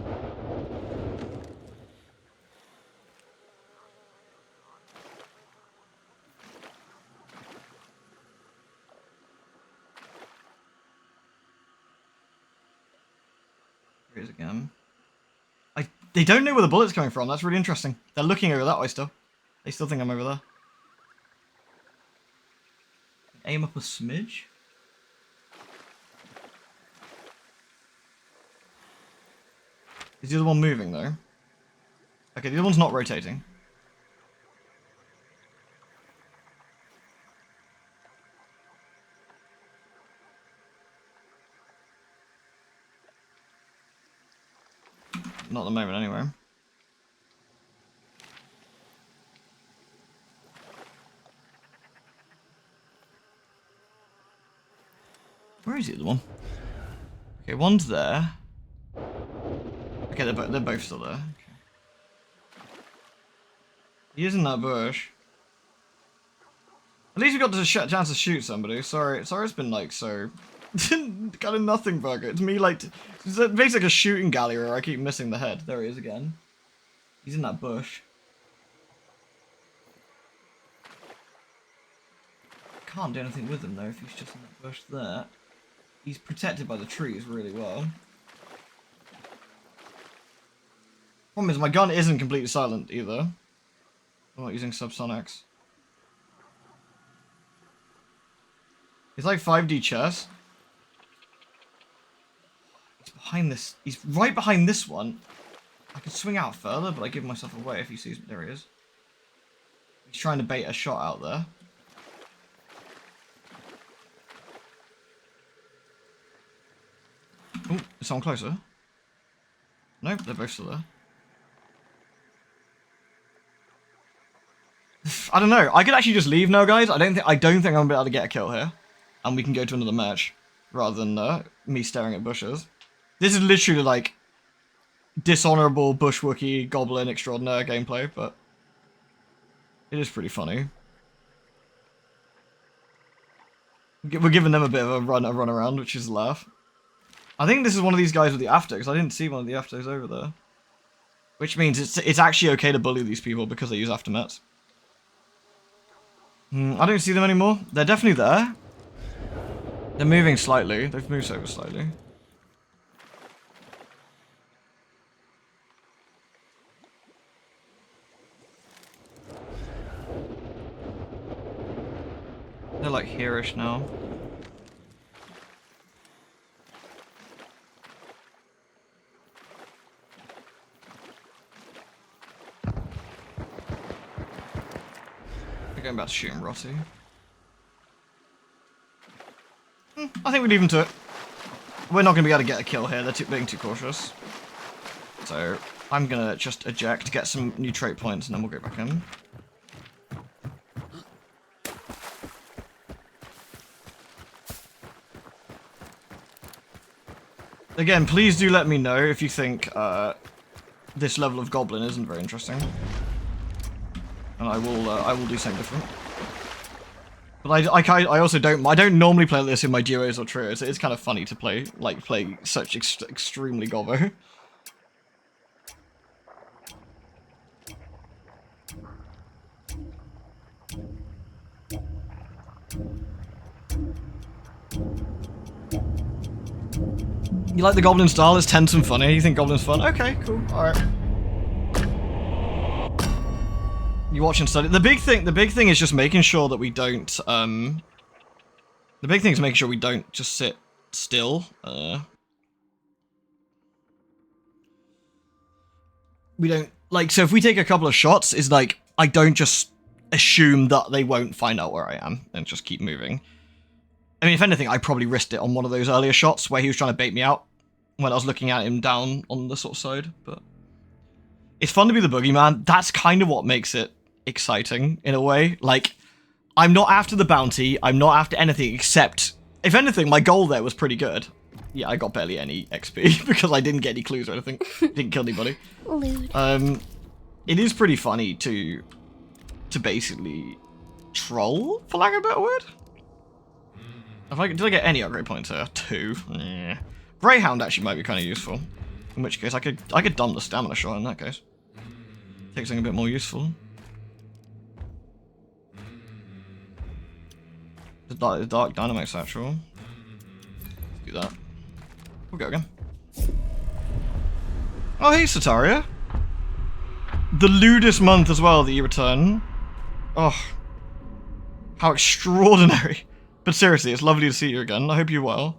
Here it is again. They don't know where the bullet's coming from. That's really interesting. They're looking over that way still. They still think I'm over there. Aim up a smidge. Is the other one moving though? Okay, the other one's not rotating. Not at the moment, anyway. Where is the other one? Okay, one's there. Okay, they're both still there. Okay. He is in that bush. At least we got the chance to shoot somebody. Sorry, it's been like so... kind of nothing burger. It's me like... It's basically like a shooting gallery where I keep missing the head. There he is again. He's in that bush. Can't do anything with him though if he's just in that bush there. He's protected by the trees really well. Problem is my gun isn't completely silent either. I'm not using subsonics. He's like 5D chess. He's behind this. He's right behind this one. I could swing out further, but I give myself away if he sees me. There he is. He's trying to bait a shot out there. Oh, is someone closer? Nope, they're both still there. I don't know. I could actually just leave now, guys. I don't think I'm gonna be able to get a kill here, and we can go to another match rather than me staring at bushes. This is literally like dishonourable bush Wookiee Goblin extraordinaire gameplay, but it is pretty funny. We're giving them a bit of a run around, which is a laugh. I think this is one of these guys with the after, because I didn't see one of the afters over there. Which means it's actually okay to bully these people because they use aftermats. I don't see them anymore. They're definitely there. They're moving slightly. They've moved over slightly. They're like here-ish now. Going back to shooting Rossi. I think we leave them to it. We're not going to be able to get a kill here. They're being too cautious. So I'm going to just eject, get some new trait points, and then we'll go back in. Again, please do let me know if you think this level of Goblin isn't very interesting. And I will do something different. But I also don't normally play this in my duos or trios. It's kind of funny to play such extremely gobbo. You like the Goblin style? It's tense and funny. You think Goblin's fun? Okay, cool. Alright. You watch and study. The big thing is just making sure that we don't, the big thing is making sure we don't just sit still. We don't, like, so if we take a couple of shots, is like, I don't just assume that they won't find out where I am and just keep moving. I mean, if anything, I probably risked it on one of those earlier shots where he was trying to bait me out when I was looking at him down on the sort of side, but it's fun to be the boogeyman. That's kind of what makes it exciting in a way. Like, I'm not after the bounty. I'm not after anything except, if anything, my goal there was pretty good. Yeah, I got barely any XP because I didn't get any clues or anything. Didn't kill anybody. Lewd. It is pretty funny to basically troll, for lack of a better word. Did I get any upgrade points here? 2. Yeah. Greyhound actually might be kind of useful. In which case, I could dump the stamina shot in that case. Take something a bit more useful. The dark dynamite satchel. Do that. We'll go again. Oh, hey, Sataria. The lewdest month as well that you return. Oh. How extraordinary. But seriously, it's lovely to see you again. I hope you're well.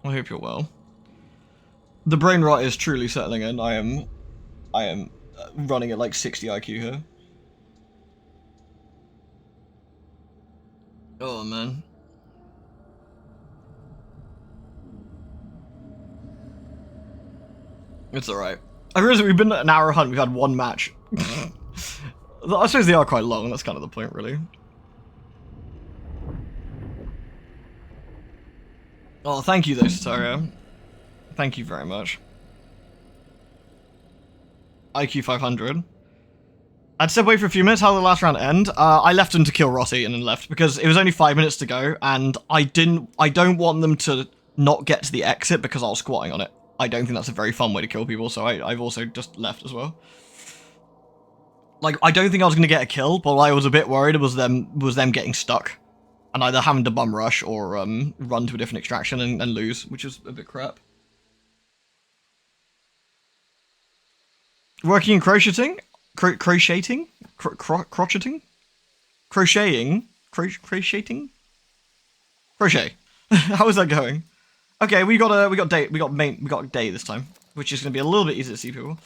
I hope you're well. The brain rot is truly settling in. I am running at like 60 IQ here. Oh, man. It's alright. I realize we've been at an hour hunt, we've had one match. I suppose they are quite long, that's kind of the point, really. Oh, thank you though, Sataria. Thank you very much. IQ 500. I'd step away for a few minutes. How did the last round end? I left them to kill Rossi and then left because it was only 5 minutes to go, and I don't want them to not get to the exit because I was squatting on it. I don't think that's a very fun way to kill people, so I've also just left as well. Like, I don't think I was going to get a kill, but what I was a bit worried was them getting stuck. And either having to bum rush or run to a different extraction and lose, which is a bit crap. Working in crocheting? Crocheting? Crocheting? Crocheting? Crocheting? Crochet. How is that going? Okay, we got day this time, which is going to be a little bit easier to see people.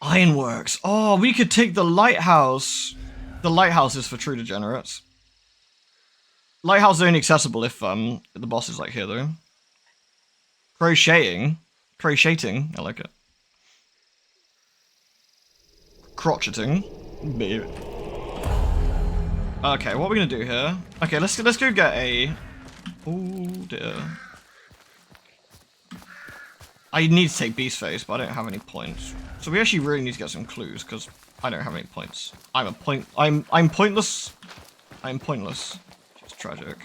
Ironworks. Oh, we could take the lighthouse. The lighthouse is for true degenerates. Lighthouse is only accessible if the boss is like here though. Crocheting. I like it. Crocheting. Baby. Okay, what are we gonna do here? Okay, let's go get a. Oh dear. I need to take Beast Face, but I don't have any points. So we actually really need to get some clues because I don't have any points. I'm pointless. I'm pointless. It's tragic.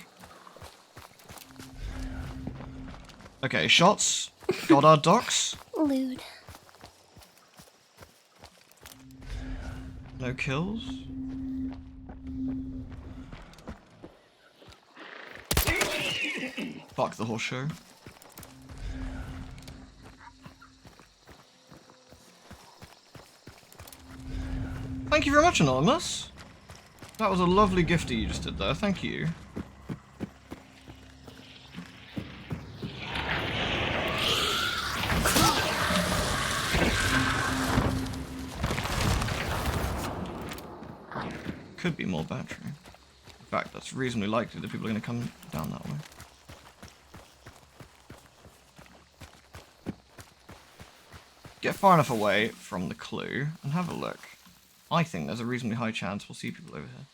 Okay, shots. Got our docks. Lewd. No kills. Fuck the horse show. Thank you very much, Anonymous. That was a lovely gifty you just did there. Thank you. Could be more battery. In fact, that's reasonably likely that people are going to come down that way. Get far enough away from the clue and have a look. I think there's a reasonably high chance we'll see people over here.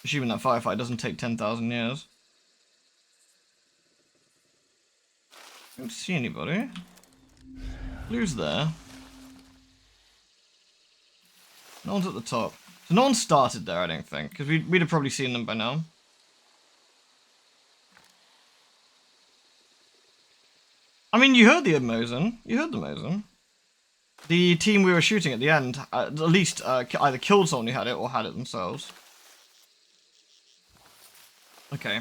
Assuming that firefight doesn't take 10,000 years. I don't see anybody. Blue's there. No one's at the top. So no one started there, I don't think, because we'd have probably seen them by now. I mean, you heard the Mosin. You heard the Mosin. The team we were shooting at the end, at least either killed someone who had it or had it themselves. Okay.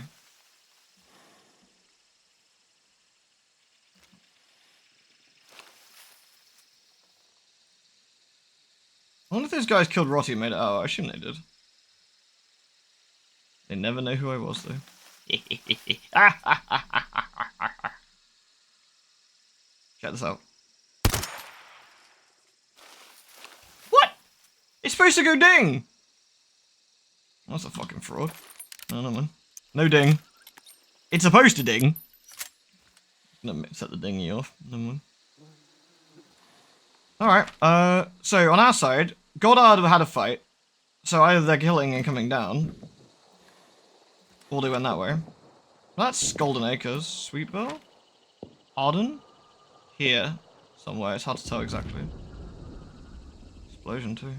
I wonder if those guys killed Rotty and made it out. I assume they did. They never know who I was, though. Check this out. What? It's supposed to go ding! That's a fucking fraud. No, no, man. No ding. It's supposed to ding. Let me set the dingy off. No, man. Alright, so on our side, Goddard had a fight. So either they're killing and coming down, or they went that way. That's Golden Acres. Sweetbell? Arden? Here. Somewhere. It's hard to tell exactly. Explosion too.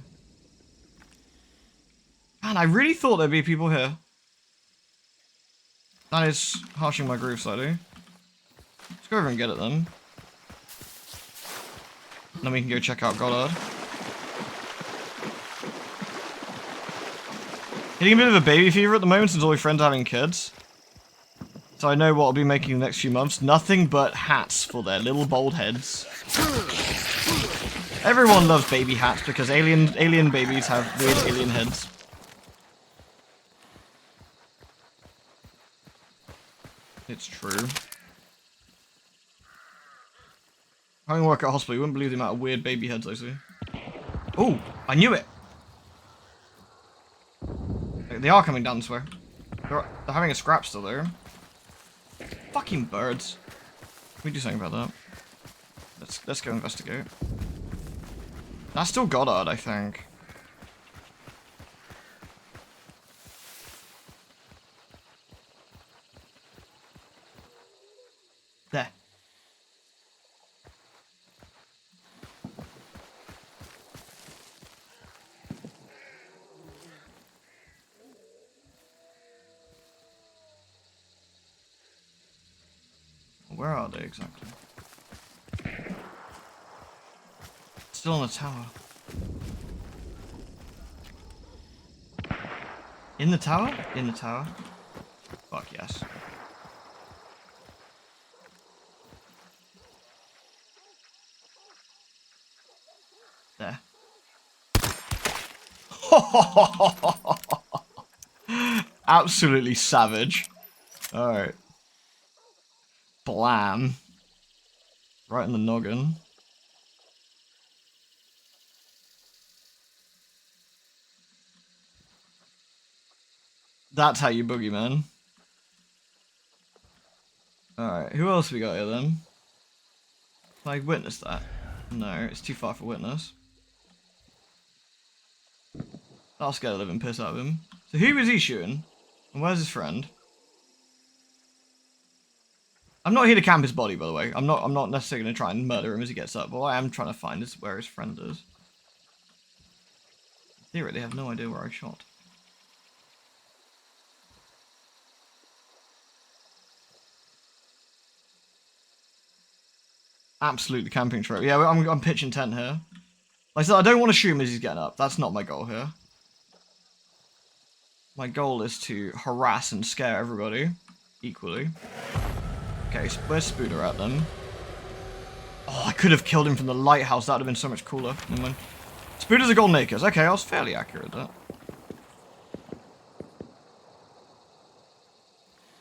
Man, I really thought there'd be people here. That is harshing my groove slightly. Let's go over and get it then. Then we can go check out Goddard. Getting a bit of a baby fever at the moment since all my friends are having kids. So I know what I'll be making the next few months. Nothing but hats for their little bald heads. Everyone loves baby hats because alien babies have weird alien heads. It's true. Having work at a hospital, you wouldn't believe the amount of weird baby heads I see. Oh, I knew it! They are coming down this way. They're having a scrap still there. Fucking birds. Can we do something about that? Let's go investigate. That's still Goddard, I think. There. Where are they exactly? Still in the tower. In the tower? In the tower. Fuck yes. There. Absolutely savage. Alright. Blam. Right in the noggin. That's how you boogie, man. Alright, who else we got here then? Can I witness that? No, it's too far for witness. I'll scare the living piss out of him. So who was he shooting? And where's his friend? I'm not here to camp his body, by the way. I'm not necessarily going to try and murder him as he gets up. But what I am trying to find is where his friend is. In theory, they have no idea where I shot. Absolutely camping trope. Yeah, I'm pitching tent here. Like I said, I don't want to shoot him as he's getting up. That's not my goal here. My goal is to harass and scare everybody equally. Okay, where's Spooder at then? Oh, I could have killed him from the lighthouse. That would have been so much cooler. Never mind. Spooder's a Golden Acres. Okay, I was fairly accurate at that.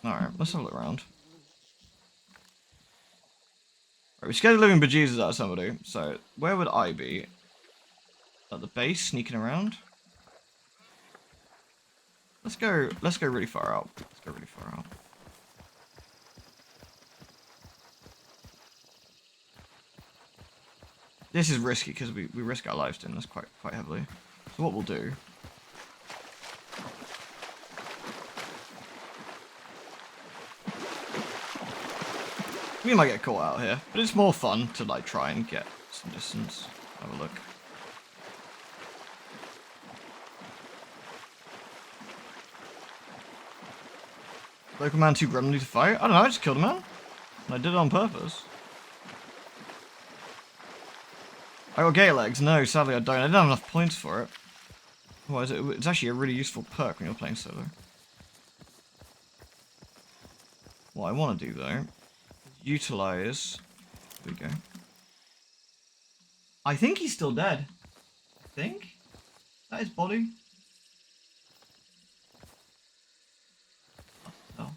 Alright, let's have a look around. Right, we scared the living bejesus out of somebody. So, where would I be? At the base, sneaking around? Let's go really far out. Let's go really far out. This is risky because we risk our lives doing this quite heavily. So what we'll do... We might get caught out here, but it's more fun to like try and get some distance. Have a look. Local man too gremlin to fight? I don't know, I just killed a man. And I did it on purpose. I got gay legs? No, sadly I don't. I didn't have enough points for it. Otherwise, it's actually a really useful perk when you're playing solo. What I want to do, though, utilize... There we go. I think he's still dead. I think? that his body? Oh.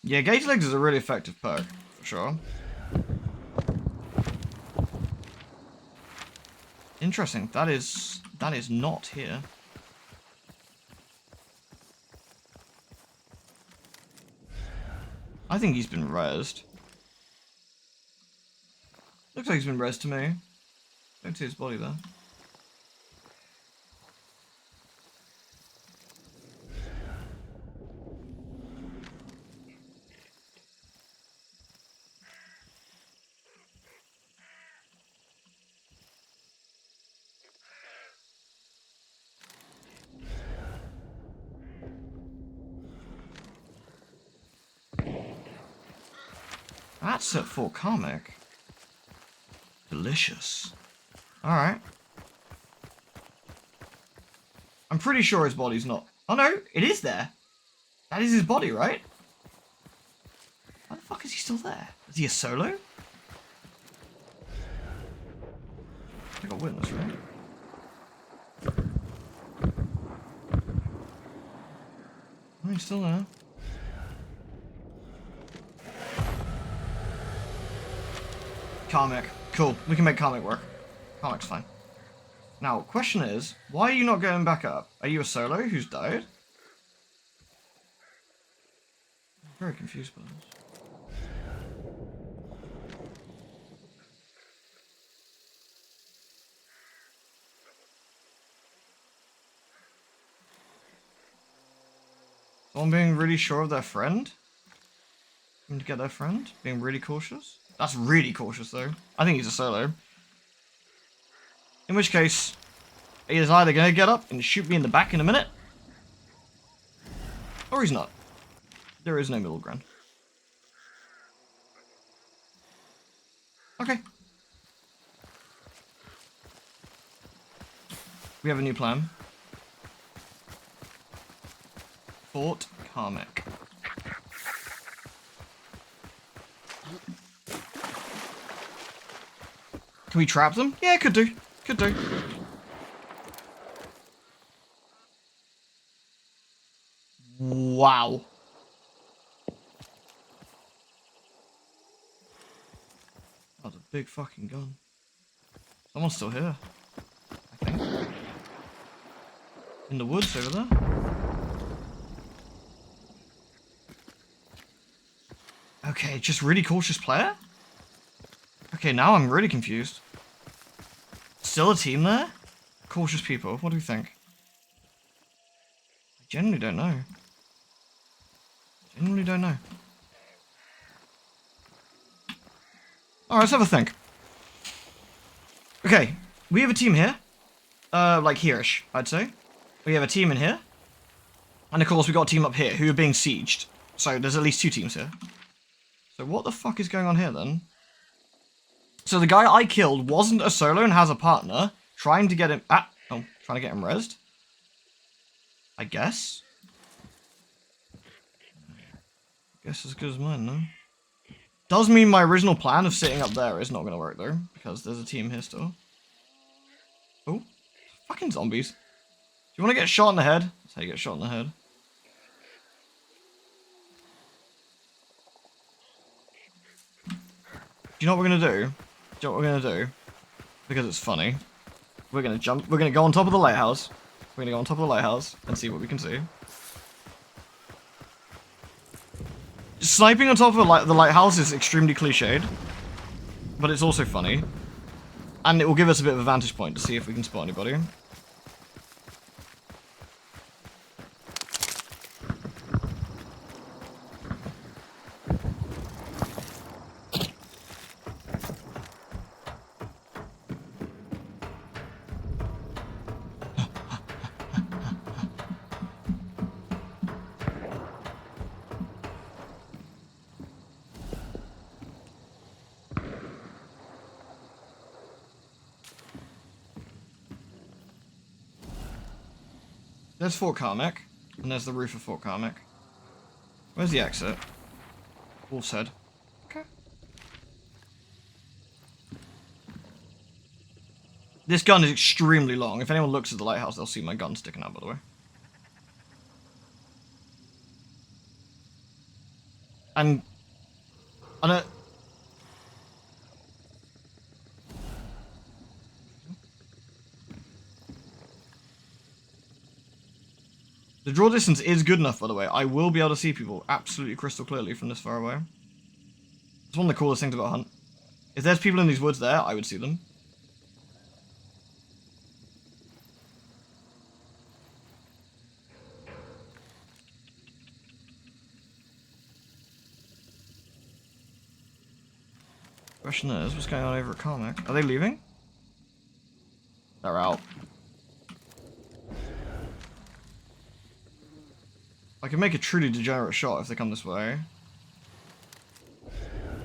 Yeah, Gauge Legs is a really effective perk, for sure. Interesting, that is not here. I think he's been rezzed. Looks like he's been rezzed to me. Don't see his body there. That's at full comic. Delicious. Alright. I'm pretty sure his body's not... Oh no, it is there. That is his body, right? Why the fuck is he still there? Is he a solo? I got witness, right? Oh, he's still there. Comic. Cool. We can make comic work. Comic's fine. Now, question is, why are you not going back up? Are you a solo who's died? I'm very confused by this. Someone being really sure of their friend? Going to get their friend? Being really cautious? That's really cautious, though. I think he's a solo. In which case, he is either going to get up and shoot me in the back in a minute, or he's not. There is no middle ground. Okay. We have a new plan. Fort Karmic. Can we trap them? Yeah, could do. Could do. Wow. That's a big fucking gun. Someone's still here, I think. In the woods over there. Okay, just really cautious player? Okay, now I'm really confused. Still a team there? Cautious people, what do you think? I genuinely don't know. Genuinely don't know. Alright, let's have a think. Okay, we have a team here. Like here-ish, I'd say. We have a team in here. And of course we got a team up here who are being sieged. So there's at least 2 teams here. So what the fuck is going on here then? So the guy I killed wasn't a solo and has a partner. Trying to get him... trying to get him rezzed. I guess. Guess as good as mine, no? Does mean my original plan of sitting up there is not going to work, though. Because there's a team here still. Oh. Fucking zombies. Do you want to get shot in the head? That's how you get shot in the head. Do you know what we're going to do? Do you know what we're going to do? Because it's funny. We're going to jump. We're going to go on top of the lighthouse. We're going to go on top of the lighthouse and see what we can see. Sniping on top of the lighthouse is extremely cliched. But it's also funny. And it will give us a bit of a vantage point to see if we can spot anybody. There's Fort Carmack, and there's the roof of Fort Carmack. Where's the exit? Wolf's Head. This gun is extremely long. If anyone looks at the lighthouse, they'll see my gun sticking out, by the way. And I know. The draw distance is good enough, by the way. I will be able to see people absolutely crystal clearly from this far away. It's one of the coolest things about Hunt. If there's people in these woods there, I would see them. Question is, what's going on over at Carmack? Are they leaving? They're out. I can make a truly degenerate shot if they come this way.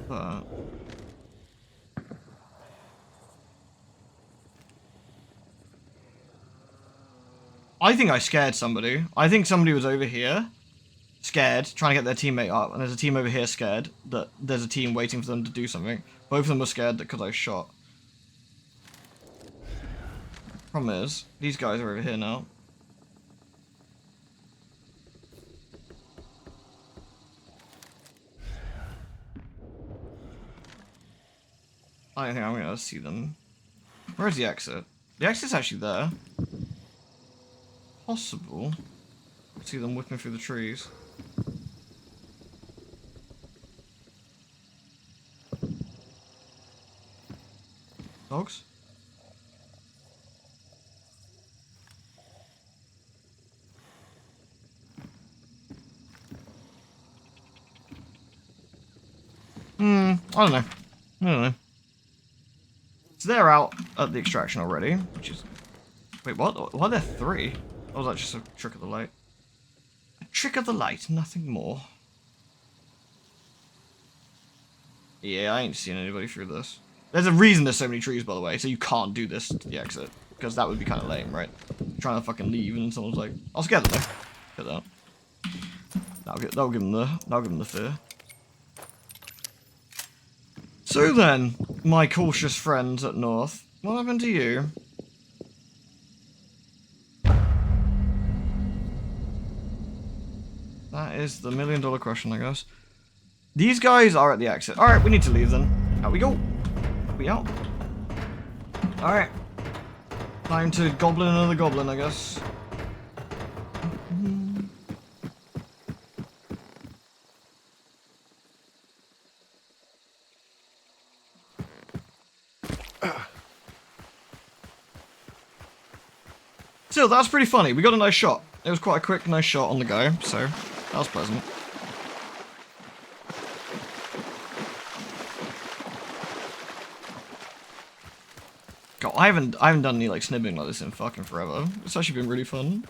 But... I think I scared somebody. I think somebody was over here, scared, trying to get their teammate up, and there's a team over here scared that there's a team waiting for them to do something. Both of them were scared because I shot. Problem is, these guys are over here now. I don't think I'm gonna see them. Where's the exit? The exit's actually there. Possible. See them whipping through the trees. Dogs? I don't know. I don't know. So they're out at the extraction already, which is... Wait, what? Why are there three? Or was that just a trick of the light? A trick of the light, nothing more. Yeah, I ain't seen anybody through this. There's a reason there's so many trees, by the way, so you can't do this to the exit. Because that would be kind of lame, right? Trying to fucking leave and someone's like, I'll scare them though. Get that. That'll give them the fear. So then, my cautious friends at North, what happened to you? That is the million-dollar question, I guess. These guys are at the exit. Alright, we need to leave then. Out we go. We out. Alright. Time to goblin another goblin, I guess. Still, that's pretty funny. We got a nice shot. It was quite a quick, nice shot on the go, so that was pleasant. God, I haven't done any like snibbing like this in fucking forever. It's actually been really fun.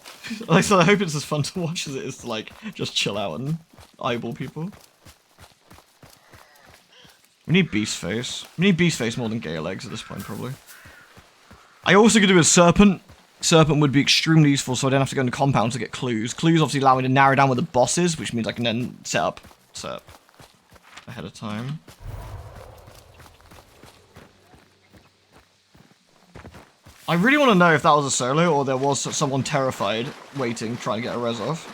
Like, so I hope it's as fun to watch as it is to like just chill out and eyeball people. We need beast face. We need beast face more than gale eggs at this point, probably. I also could do a serpent. Serpent would be extremely useful, so I don't have to go into compounds to get clues. Clues obviously allow me to narrow down where the boss is, which means I can then set up ahead of time. I really want to know if that was a solo or there was someone terrified waiting, trying to get a res off.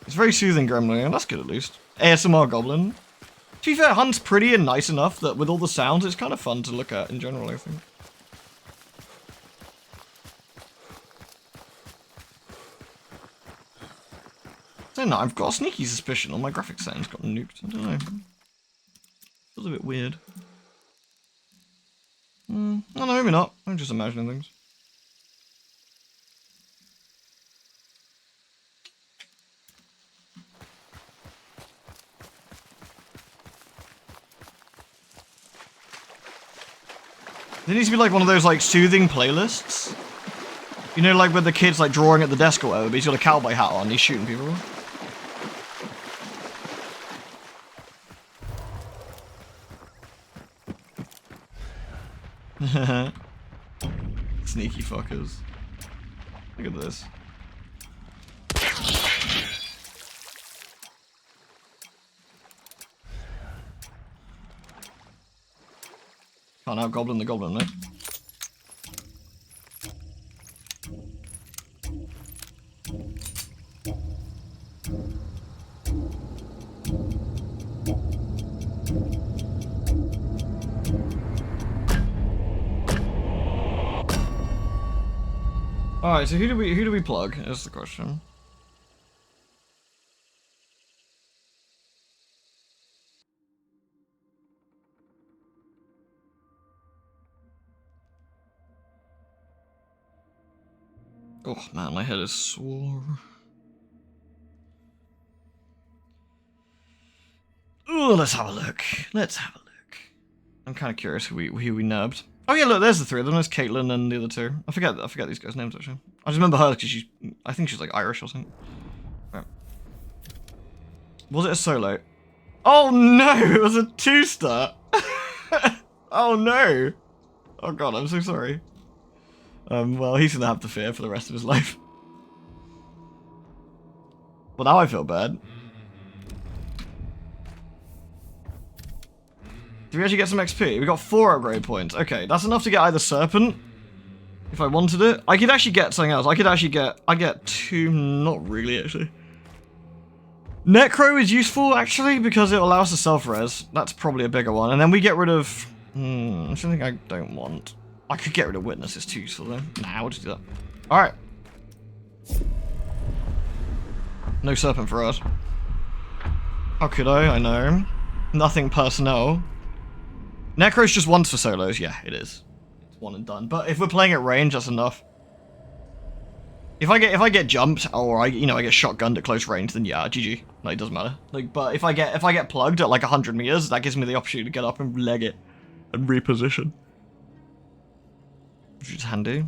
It's very soothing, Gremlin. That's good at least. ASMR Goblin. To be fair, Hunt's pretty and nice enough that with all the sounds, it's kind of fun to look at in general, I think. I don't know, I've got a sneaky suspicion on my graphics settings got nuked. I don't know. Feels a bit weird. No, maybe not. I'm just imagining things. There needs to be like one of those like soothing playlists. You know, like with the kids like drawing at the desk or whatever, but he's got a cowboy hat on, he's shooting people. Sneaky fuckers. Look at this. Can't out-goblin the goblin, mate. Alright, so who do we plug? Is the question. Oh man, my head is sore. Oh, let's have a look. Let's have a look. I'm kind of curious who we nabbed. Oh yeah, look, there's the three of them. There's Caitlin and the other two. I forget these guys' names actually. I just remember her because I think she's like Irish or something. Right. Was it a solo? Oh no, it was a 2-star. Oh no. Oh god, I'm so sorry. Well, he's gonna have to fear for the rest of his life. Well, now I feel bad. Do we actually get some XP? We got 4 upgrade points. Okay, that's enough to get either Serpent, if I wanted it. I could actually get something else. I get 2, not really actually. Necro is useful actually because it allows to self-res. That's probably a bigger one. And then we get rid of, something I don't want. I could get rid of Witness, it's too useful though. Nah, we'll just do that. Alright. No Serpent for us. How could I know. Nothing personnel. Necro's just once for solos, yeah, it is. It's one and done. But if we're playing at range, that's enough. If I get jumped or I get shotgunned at close range, then yeah, GG. Like, it doesn't matter. Like, but if I get plugged at like 100 meters, that gives me the opportunity to get up and leg it and reposition. Which is handy.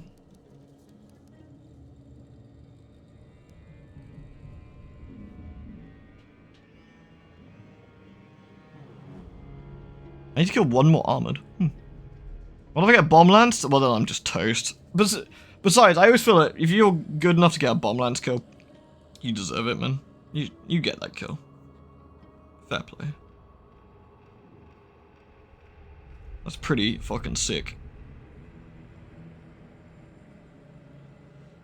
I need to kill one more armored. What if I get bomb lance? Well, then I'm just toast. But besides, I always feel that if you're good enough to get a bomb lance kill, you deserve it, man. You get that kill. Fair play. That's pretty fucking sick.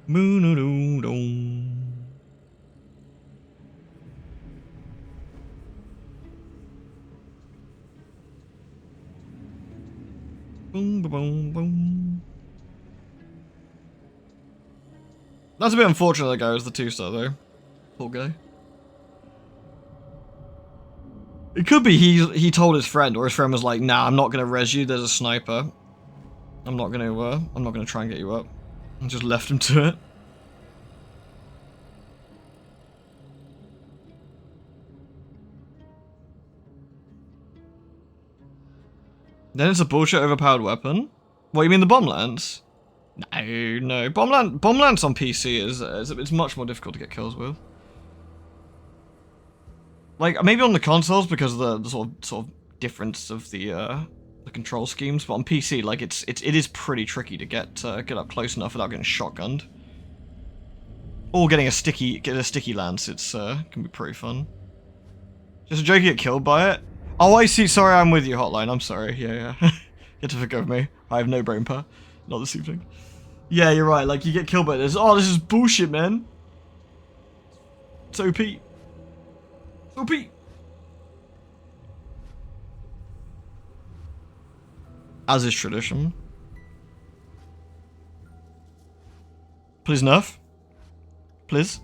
Moon-a-doo-doo. Boom, boom, boom. That's a bit unfortunate that guy was the 2-star though. Poor guy. It could be he told his friend, or his friend was like, nah, I'm not gonna res you, there's a sniper. I'm not gonna try and get you up. And just left him to it. Then it's a bullshit overpowered weapon? What, you mean the bomb lance? No. Bomb lance on PC is it's much more difficult to get kills with. Like, maybe on the consoles because of the sort of difference of the control schemes, but on PC, like, it is pretty tricky to get up close enough without getting shotgunned. Or getting a sticky lance, it's can be pretty fun. Just a joke you get killed by it. Oh, I see. Sorry, I'm with you, Hotline. I'm sorry. Yeah. You have to forgive me. I have no brain power. Not this evening. Yeah, you're right. Like, you get killed by this. Oh, this is bullshit, man. It's OP. It's OP. As is tradition. Please nerf. Please.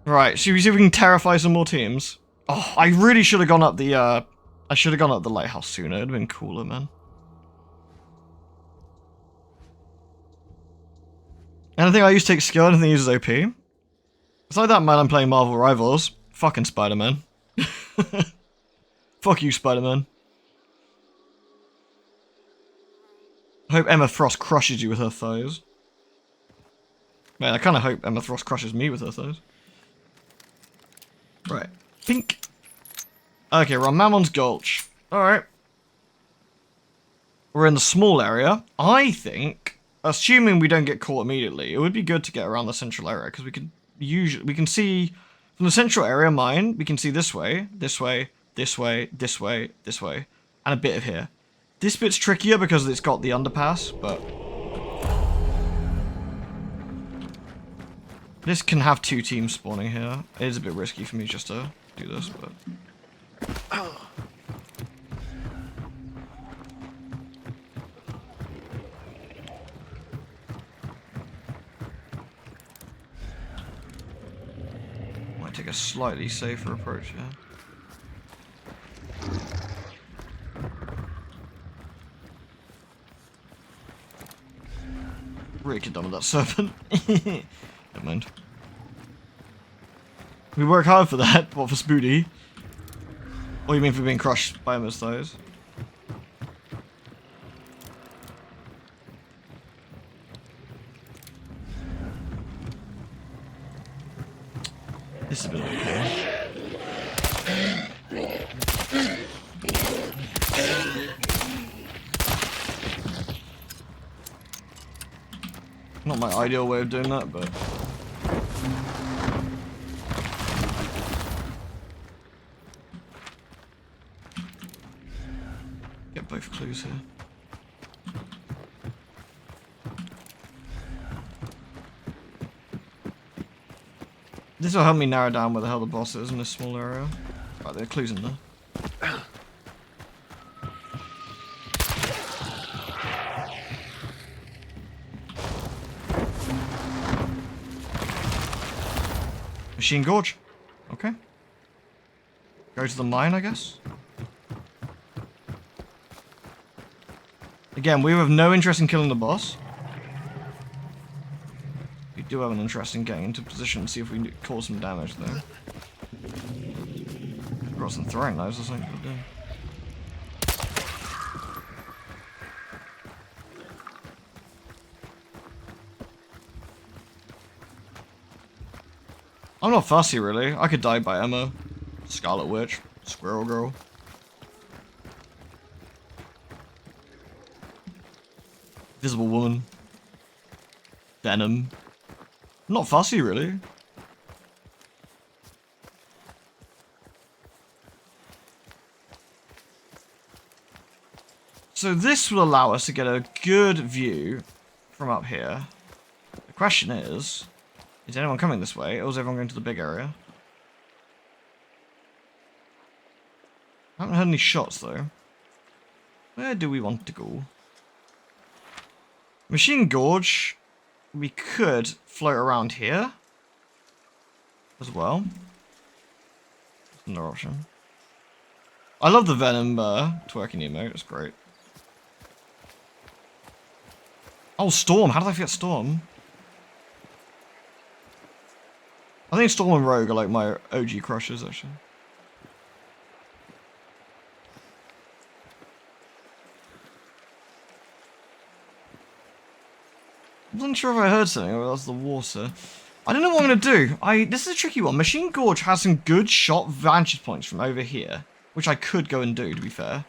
Right, should we see if we can terrify some more teams? Oh, I really should have gone up the, I should have gone up the lighthouse sooner. It'd have been cooler, man. Anything I use takes skill, anything I use is OP. It's like that, man, I'm playing Marvel Rivals. Fucking Spider-Man. Fuck you, Spider-Man. I hope Emma Frost crushes you with her thighs. Man, I kind of hope Emma Frost crushes me with her thighs. Right. Pink. Okay, we're on Mammon's Gulch. Alright. We're in the small area. I think, assuming we don't get caught immediately, it would be good to get around the central area, because we can see, from the central area, mine, we can see this way, this way, this way, this way, this way, and a bit of here. This bit's trickier because it's got the underpass, but This can have 2 teams spawning here. It is a bit risky for me just to do this, but... Might take a slightly safer approach here. Really could done with that serpent. Never mind. We work hard for that. What, for Spoody? Or you mean for being crushed by him thighs? This is a bit okay. Not my ideal way of doing that, but... Get both clues here. This will help me narrow down where the hell the boss is in this small area. Right, there are clues in there. Machine Gorge. Okay. Go to the mine, I guess. Again, we have no interest in killing the boss. We do have an interest in getting into position and see if we can cause some damage, though. Got some throwing knives or something to do. I'm not fussy, really. I could die by Emma, Scarlet Witch, Squirrel Girl. Visible Woman. Venom. I'm not fussy, really. So this will allow us to get a good view from up here. The question is anyone coming this way, or is everyone going to the big area? I haven't heard any shots, though. Where do we want to go? Machine Gorge, we could float around here as well. Another option. I love the Venom twerking emote, it's great. Oh, Storm, how did I forget Storm? I think Storm and Rogue are like my OG crushes, actually. I wasn't sure if I heard something, or that's the water. I don't know what I'm going to do. This is a tricky one. Machine Gorge has some good shot vantage points from over here, which I could go and do, to be fair.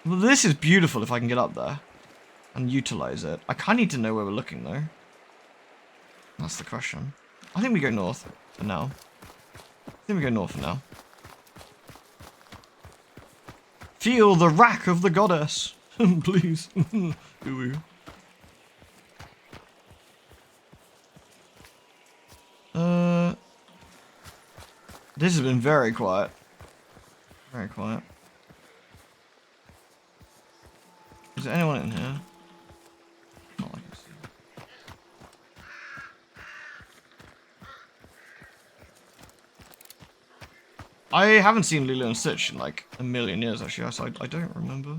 Well, this is beautiful if I can get up there and utilize it. I kind of need to know where we're looking, though. That's the question. I think we go north for now. Feel the rack of the goddess. Please. Ooh. This has been very quiet. Very quiet. Is there anyone in here? Not like I see. I haven't seen Lilo and Stitch in like a million years, actually, so I don't remember.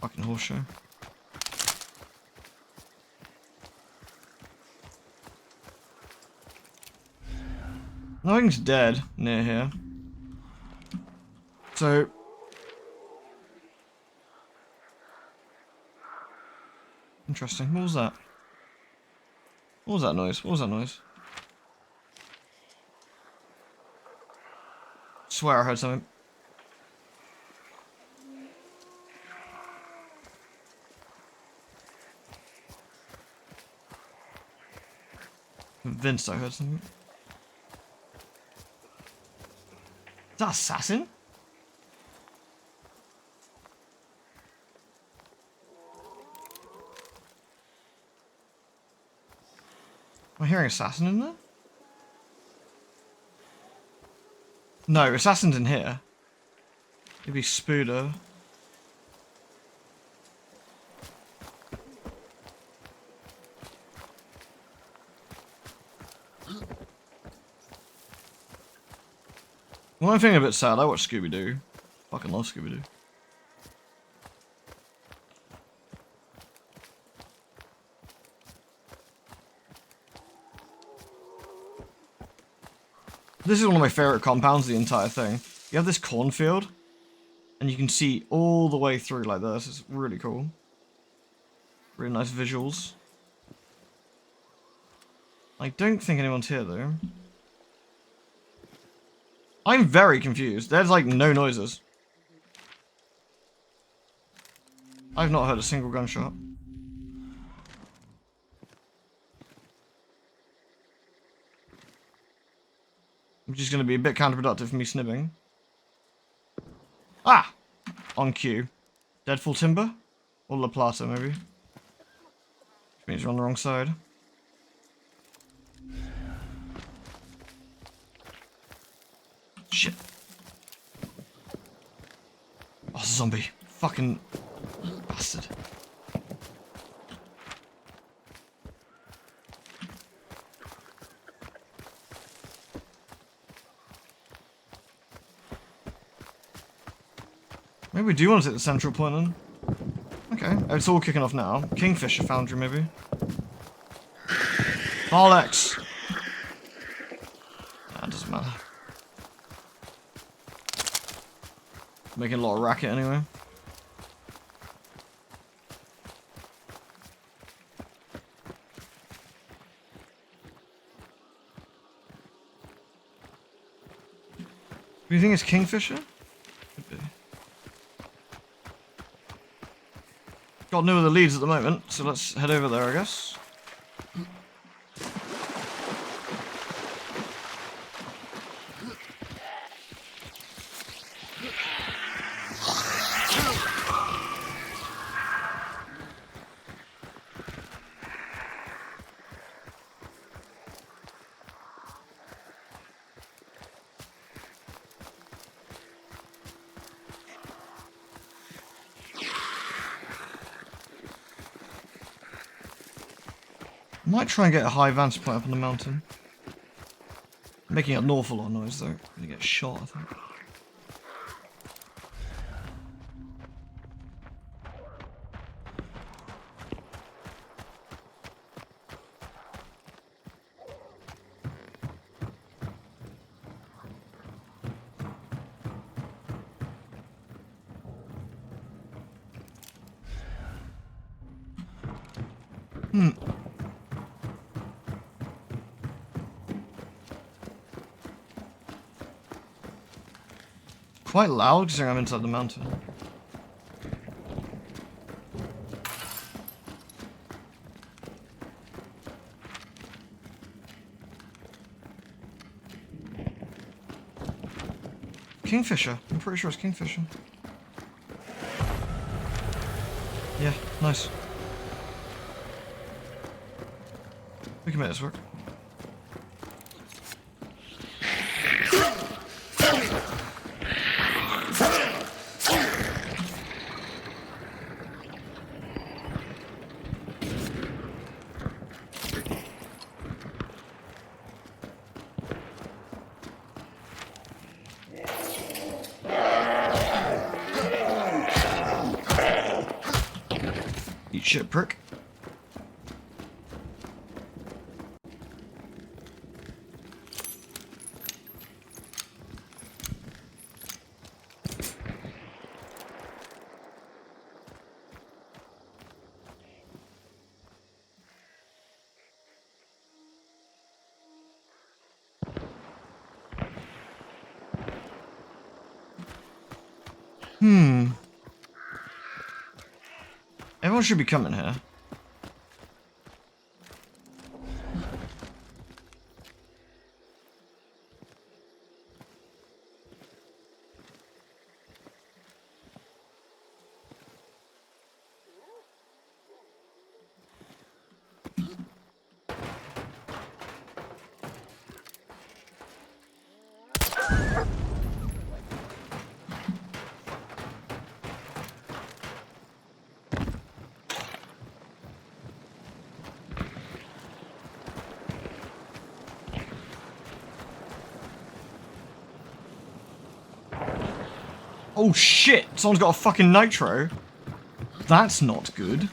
Fucking horseshoe. Nothing's dead near here. So... Interesting. What was that? What was that noise? What was that noise? Swear I heard something. Convinced I heard something. Is that assassin? Am I hearing assassin in there? No, assassin's in here. Maybe Spooder. One thing a bit sad, I watch Scooby-Doo. Fucking love Scooby-Doo. This is one of my favorite compounds, the entire thing. You have this cornfield, and you can see all the way through like this. It's really cool. Really nice visuals. I don't think anyone's here, though. I'm very confused. There's, like, no noises. I've not heard a single gunshot. Which is going to be a bit counterproductive for me snibbing. Ah! On cue. Deadfall Timber? Or La Plata, maybe. Which means you're on the wrong side. Shit. Oh, zombie. Fucking bastard. Maybe we do want to take the central point then. Okay, it's all kicking off now. Kingfisher Foundry, maybe. Bollocks! Nah, it doesn't matter. Making a lot of racket anyway. Do you think it's Kingfisher? Could be. Got no other leads at the moment, so let's head over there, I guess. Might try and get a high vantage point up on the mountain. Making an awful lot of noise though. Gonna get shot, I think. Quite loud considering I'm inside the mountain. Kingfisher. I'm pretty sure it's Kingfisher. Yeah, nice. We can make this work. Eat shit, prick. Everyone should be coming here. Oh shit! Someone's got a fucking nitro. That's not good.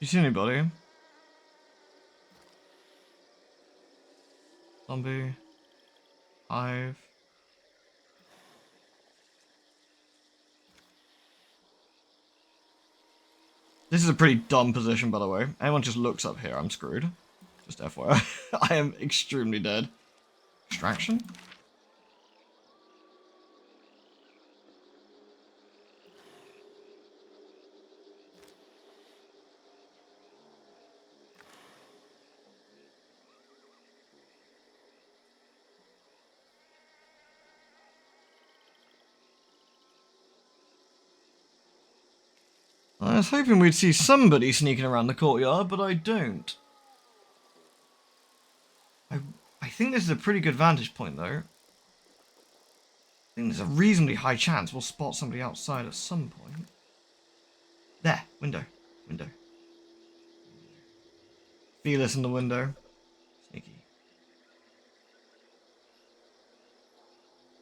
You see anybody? Zombie. Hive. This is a pretty dumb position, by the way. Anyone just looks up here, I'm screwed. Just FYI. I am extremely dead. Extraction? I was hoping we'd see somebody sneaking around the courtyard, but I don't. I think this is a pretty good vantage point, though. I think there's a reasonably high chance we'll spot somebody outside at some point. There, window, window. Feel us in the window. Sneaky.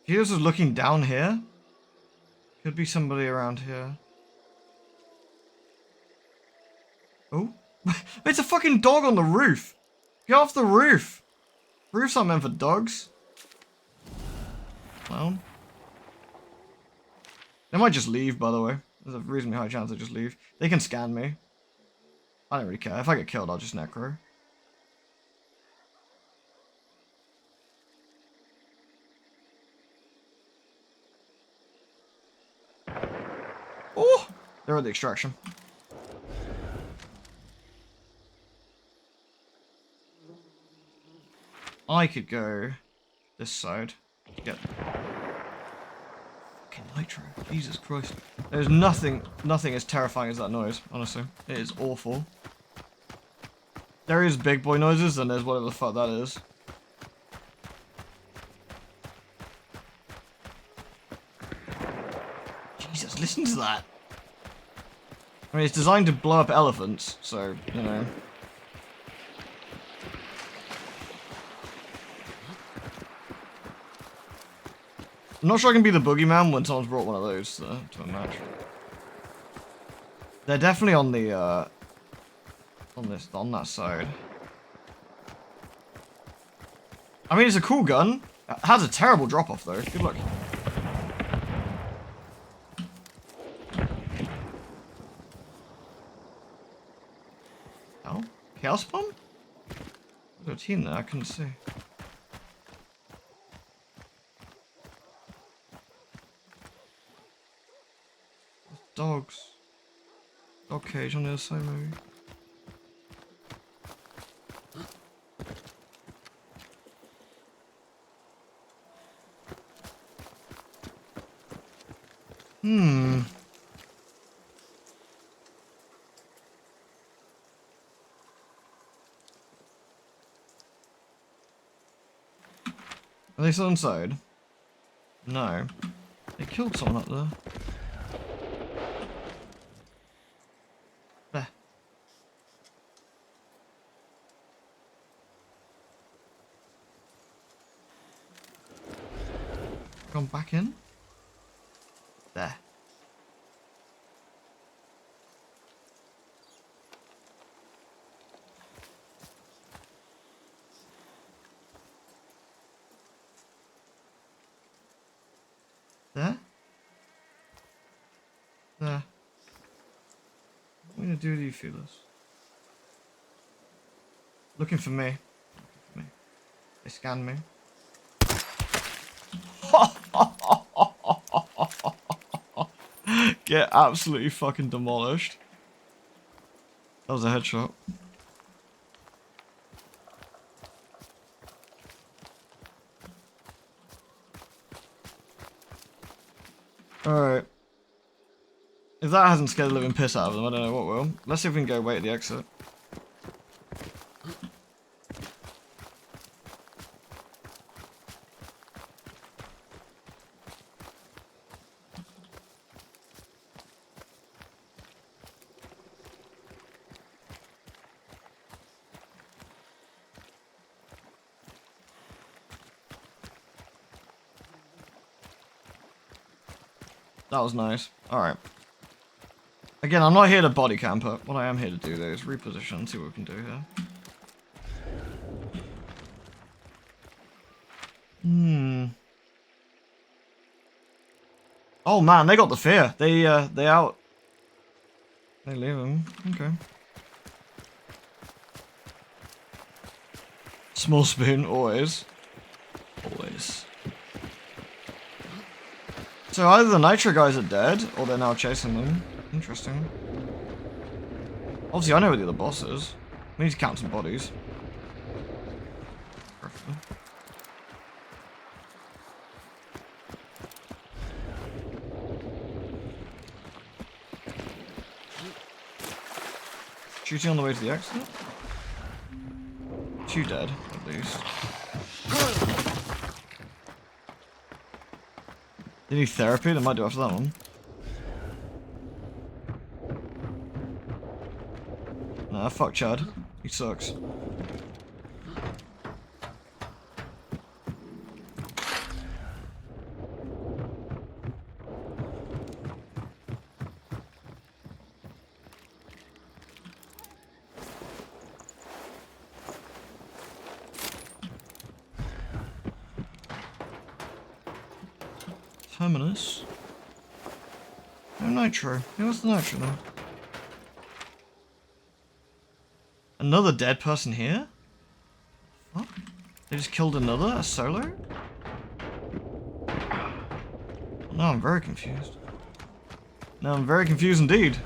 Feels is looking down here. Could be somebody around here. Oh, it's a fucking dog on the roof. Get off the roof. Roofs aren't meant for dogs. Clown. They might just leave, by the way. There's a reasonably high chance they just leave. They can scan me. I don't really care. If I get killed, I'll just necro. Oh! They're at the extraction. I could go this side to get fucking nitro. Jesus Christ. There's nothing as terrifying as that noise, honestly. It is awful. There is big boy noises, and there's whatever the fuck that is. Jesus, listen to that. I mean, it's designed to blow up elephants, so, you know. I'm not sure I can be the boogeyman when someone's brought one of those to a match. They're definitely on the, on that side. I mean, it's a cool gun. It has a terrible drop-off, though. Good luck. Hell? Chaos bomb? There's a team there, I couldn't see. Dogs. Dog cage on the other side, maybe. Are they still inside? No. They killed someone up there. There. Gone back in? There. There? There. What are you gonna do to you, feelers? Looking for me. Looking for me. They scanned me. Get absolutely fucking demolished. That was a headshot. Alright. If that hasn't scared the living piss out of them, I don't know what will. Let's see if we can go wait at the exit. That was nice. Alright. Again, I'm not here to body camper. What I am here to do, though, is reposition, see what we can do here. Oh man, they got the fear. They out. They leave him. Okay. Small spoon, always. Always. So either the Nitro guys are dead, or they're now chasing them. Interesting. Obviously, I know where the other boss is. We need to count some bodies. Preferably. Shooting on the way to the exit? 2 dead, at least. They need therapy? They might do after that one. Nah, fuck Chad. He sucks. Terminus. No nitro. Yeah, what's the nitro then? Another dead person here? What? They just killed another? A solo? Now I'm very confused. Now I'm very confused indeed.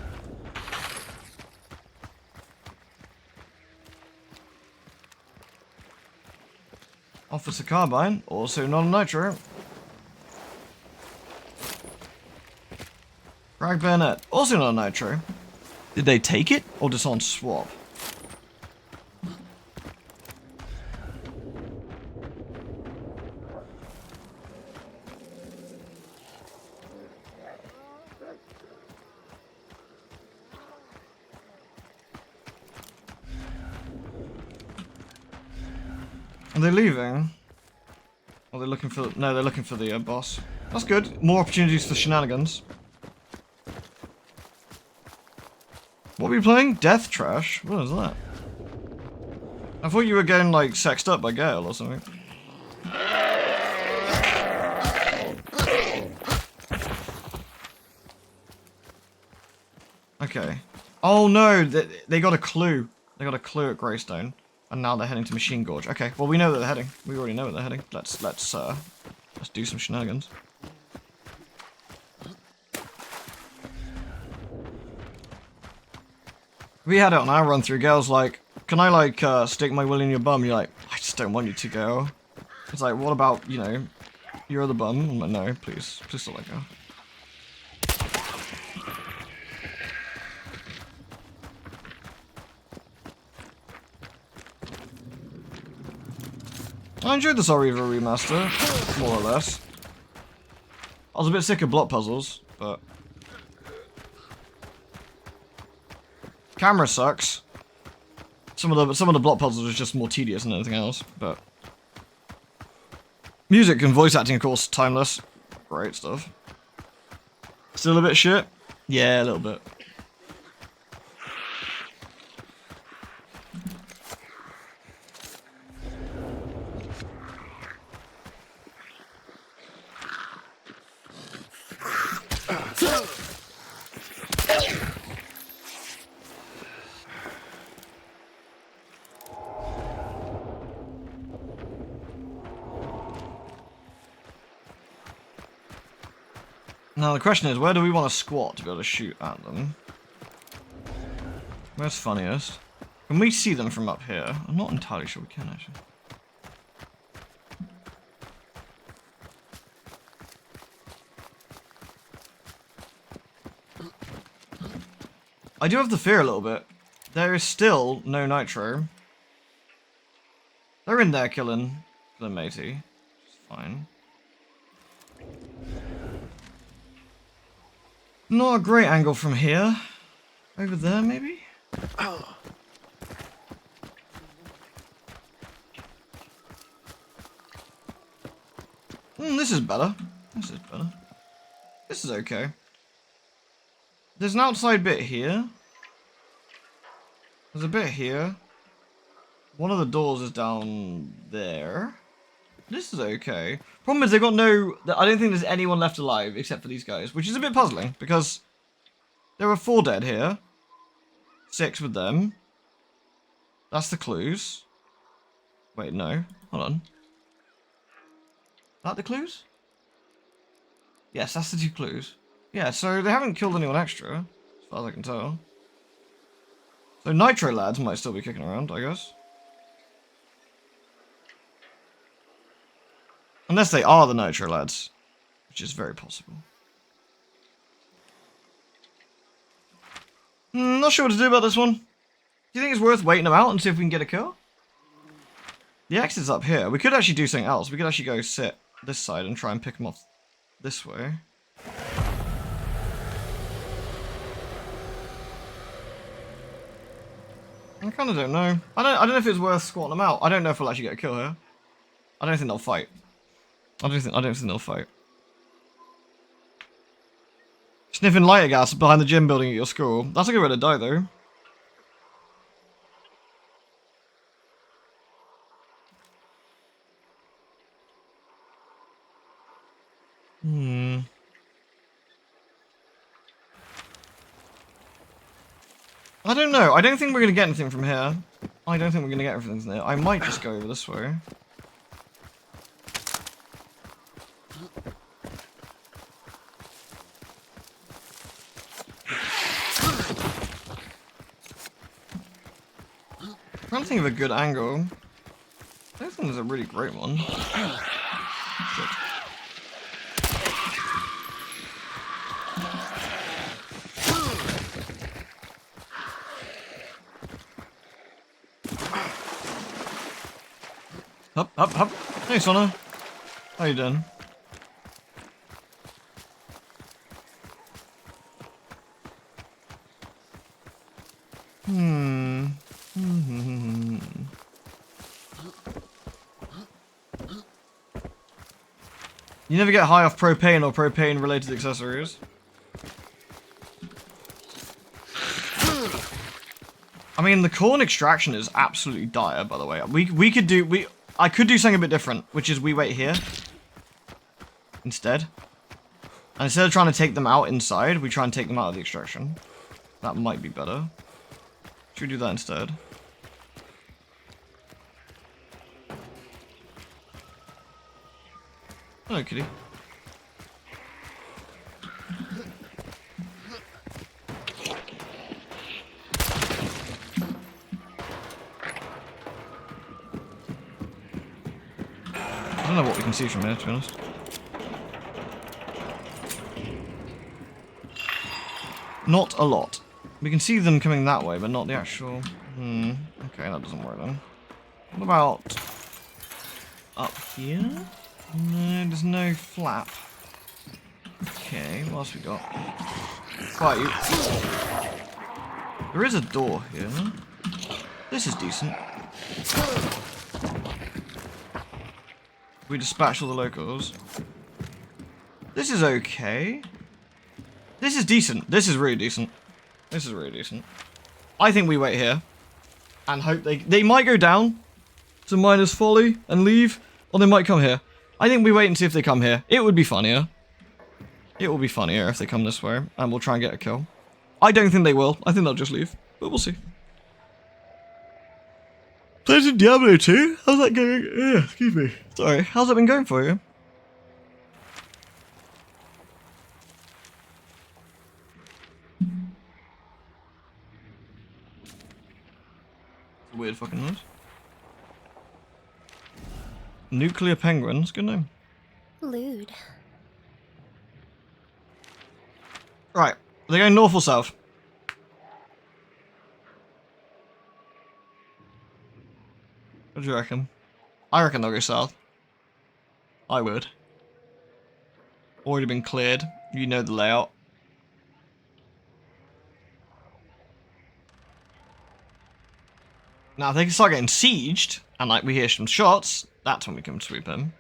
Officer Carbine, also not a nitro. Frag Bayonet, also not a nitro. Did they take it, or just on swap? Are they leaving? Or are they looking for... No, they're looking for the boss. That's good. More opportunities for shenanigans. What are we playing? Death Trash? What is that? I thought you were getting, like, sexed up by Gale or something. Okay. Oh no, they got a clue. They got a clue at Greystone. And now they're heading to Machine Gorge. Okay, well we know that they're heading. We already know where they're heading. Let's do some shenanigans. We had it on our run through. Gale's like, can I like stick my will in your bum? You're like, I just don't want you to go. It's like, what about, you know, your other bum? I'm like, no, please don't let go. I enjoyed the Sorry Evil remaster, more or less. I was a bit sick of block puzzles, but camera sucks. Some of the block puzzles are just more tedious than anything else, but music and voice acting, of course, timeless. Great stuff. Still a bit shit? Yeah, a little bit. Now the question is, where do we want to squat to be able to shoot at them? Where's funniest? Can we see them from up here? I'm not entirely sure we can, actually. I do have the fear a little bit. There is still no nitro. They're in there killing matey. It's fine. Not a great angle from here. Over there, maybe? This is better. This is better. This is okay. There's an outside bit here. There's a bit here. One of the doors is down there. This is okay. Problem is they've got no... I don't think there's anyone left alive except for these guys, which is a bit puzzling because there are 4 dead here. 6 with them. That's the clues. Wait, no. Hold on. That the clues? Yes, that's the 2 clues. Yeah, so they haven't killed anyone extra, as far as I can tell. So Nitro lads might still be kicking around, I guess. Unless they are the Nitro lads, which is very possible. Not sure what to do about this one. Do you think it's worth waiting them out and see if we can get a kill? The exit's up here. We could actually do something else. We could actually go sit this side and try and pick them off this way. I kind of don't know. I don't know if it's worth squatting them out. I don't know if we'll actually get a kill here. I don't think they'll fight. I don't think they'll fight. Sniffing lighter gas behind the gym building at your school. That's a good way to die, though. I don't know. I don't think we're going to get anything from here. I don't think we're going to get everything from there. I might just go over this way. I'm trying to think of a good angle. I don't think there's a really great one. Shit. Up. Hey, Sona. How you doing? You never get high off propane or propane-related accessories. I mean, the corn extraction is absolutely dire, by the way. I could do something a bit different, which is we wait here instead. And instead of trying to take them out inside, we try and take them out of the extraction. That might be better. Should we do that instead? Hello, kitty. I don't know what we can see from here, to be honest. Not a lot. We can see them coming that way, but not the actual... Okay, that doesn't work then. What about... up here? No, there's no flap. Okay, what else we got? Fight you. There is a door here. This is decent. We dispatch all the locals. This is okay. This is decent. This is really decent. This is really decent. I think we wait here. And hope they might go down to minus folly and leave. Or they might come here. I think we wait and see if they come here. It would be funnier. It will be funnier if they come this way. And we'll try and get a kill. I don't think they will. I think they'll just leave. But we'll see. Played in Diablo 2? How's that going? Excuse me. Sorry. How's that been going for you? Weird fucking noise. Nuclear penguins, good name. Lewd. Right, they're going north or south? What do you reckon? I reckon they'll go south. I would. Already been cleared. You know the layout. Now, if they can start getting sieged, and like we hear some shots, that's when we can sweep in.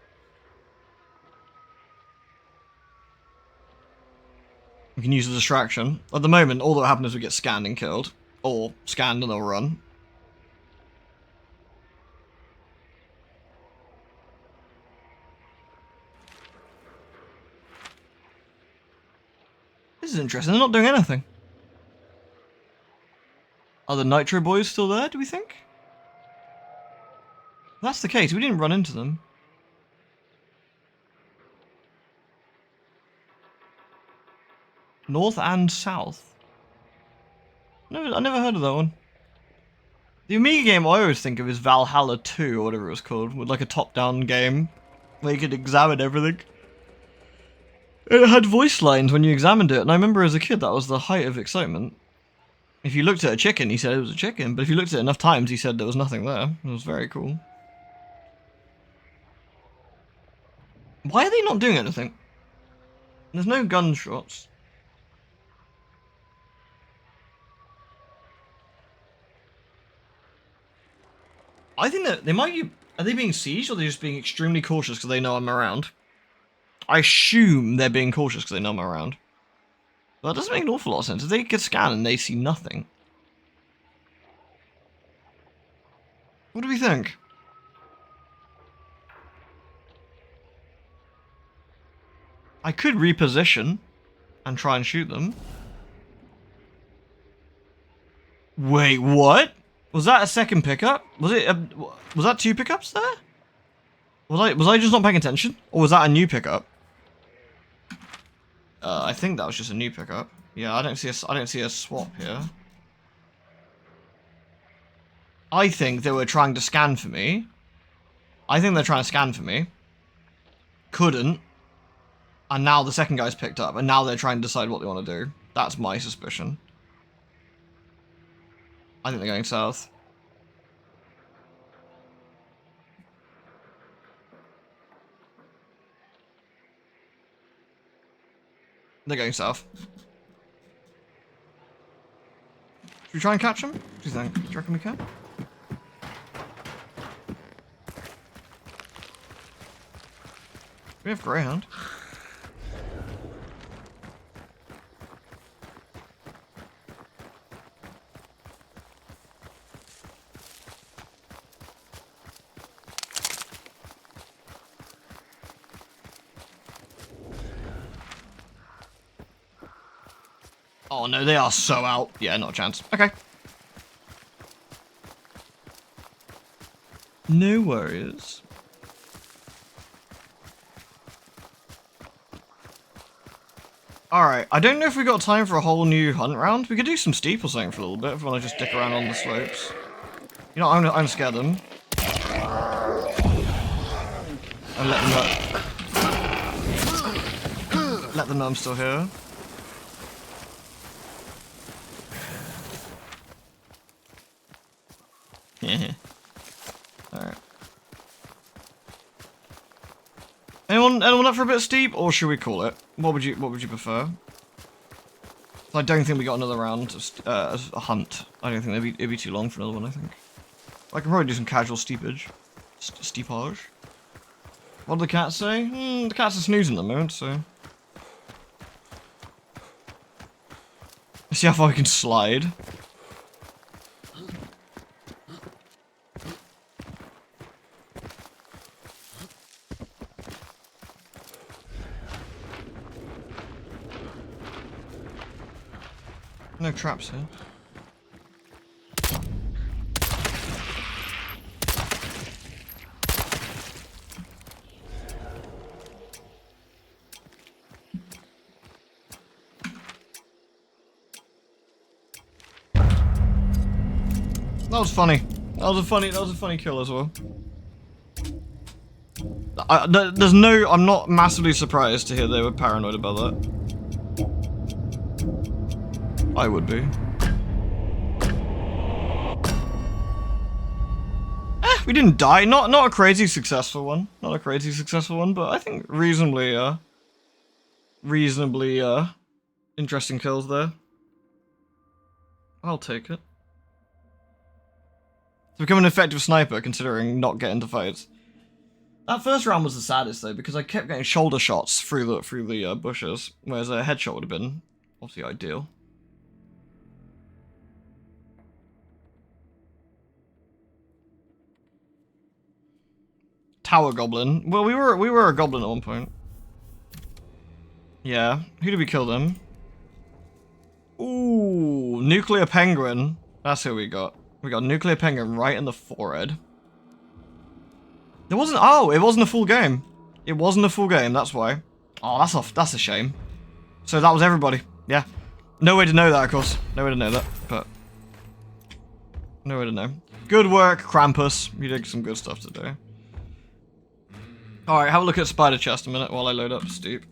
We can use a distraction. At the moment, all that happens is we get scanned and killed. Or scanned and they'll run. This is interesting. They're not doing anything. Are the Nitro boys still there, do we think? If that's the case. We didn't run into them. North and south. No, I never heard of that one. The Amiga game I always think of is Valhalla 2 or whatever it was called, with like a top-down game where you could examine everything. It had voice lines when you examined it, and I remember as a kid that was the height of excitement. If you looked at a chicken, he said it was a chicken, but if you looked at it enough times, he said there was nothing there. It was very cool. Why are they not doing anything? There's no gunshots. I think that they might be... Are they being sieged, or are they just being extremely cautious because they know I'm around? I assume they're being cautious because they know I'm around. But that doesn't make an awful lot of sense. If they get scanned and they see nothing. What do we think? I could reposition and try and shoot them. Wait, what? Was that a second pickup? Was it? Was that 2 pickups there? Was I just not paying attention, or was that a new pickup? I think that was just a new pickup. Yeah, I don't see a swap here. I think they were trying to scan for me. I think they're trying to scan for me. Couldn't. And now the second guy's picked up, and now they're trying to decide what they want to do. That's my suspicion. I think they're going south. They're going south. Should we try and catch them? What do you think? Do you reckon we can? We have Greyhound. Oh no, they are so out. Yeah, not a chance. Okay. No worries. Alright, I don't know if we got time for a whole new hunt round. We could do some steep or something for a little bit if we want to just dick around on the slopes. You know, I'm gonna scare them. And let them know. Let them know I'm still here. Alright. Anyone up for a bit of steep, or should we call it? What would you prefer? I don't think we got another round of a hunt. I don't think it'd be too long for another one, I think. I can probably do some casual steepage. Steepage. What did the cat say? The cat's a snoozing at the moment, so. Let's see how far we can slide. No traps here. That was funny. That was a funny kill as well. There's no. I'm not massively surprised to hear they were paranoid about that. I would be. We didn't die. Not a crazy successful one. Not a crazy successful one, but I think reasonably interesting kills there. I'll take it. To become an effective sniper, considering not getting to fights. That first round was the saddest though, because I kept getting shoulder shots through the bushes, whereas a headshot would have been Obviously ideal. Tower Goblin. Well, we were a Goblin at one point. Yeah. Who did we kill them? Ooh, Nuclear Penguin. That's who we got. We got Nuclear Penguin right in the forehead. It wasn't. Oh, it wasn't a full game. It wasn't a full game. That's why. Oh, that's a shame. So that was everybody. Yeah. No way to know that, of course. No way to know that, but no way to know. Good work, Krampus. You did some good stuff today. All right, have a look at Spider Chest a minute while I load up Steep.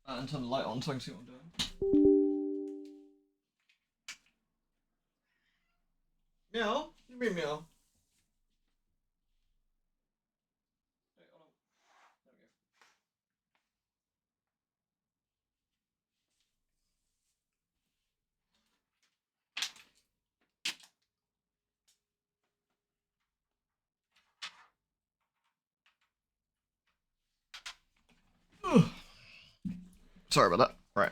And turn the light on so I can see what I'm doing. Meow? You mean meow? Wait, hold on. There we go. Sorry about that. Right.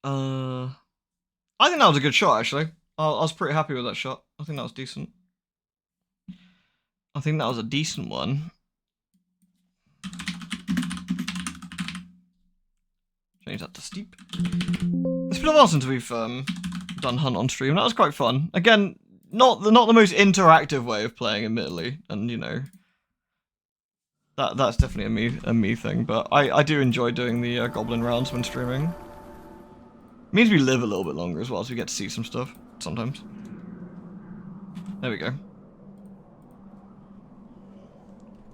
I think that was a good shot, actually. I was pretty happy with that shot. I think that was decent. I think that was a decent one. Change that to Steep. It's been a while since we've done Hunt on stream. That was quite fun. Again, not the most interactive way of playing, admittedly, and you know, that's definitely a me thing. But I do enjoy doing the Goblin rounds when streaming. It means we live a little bit longer as well, so we get to see some stuff sometimes. There we go.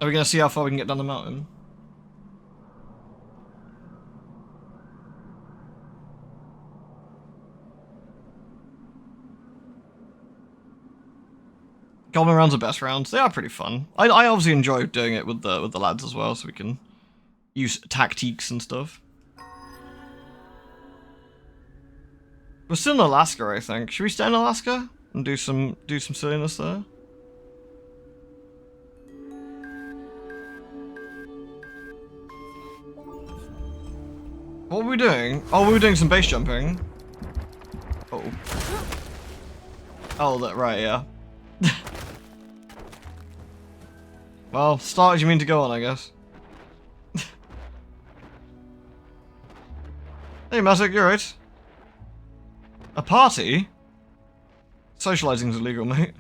Are we gonna see how far we can get down the mountain? Goblin rounds are best rounds. They are pretty fun. I obviously enjoy doing it with the lads as well, so we can use tactiques and stuff. We're still in Alaska, I think. Should we stay in Alaska and do some silliness there? What were we doing? Oh, we were doing some base jumping. Oh. Oh, that right, yeah. Well, start as you mean to go on, I guess. Hey, Mazik, you're right. A party? Socializing's illegal, mate.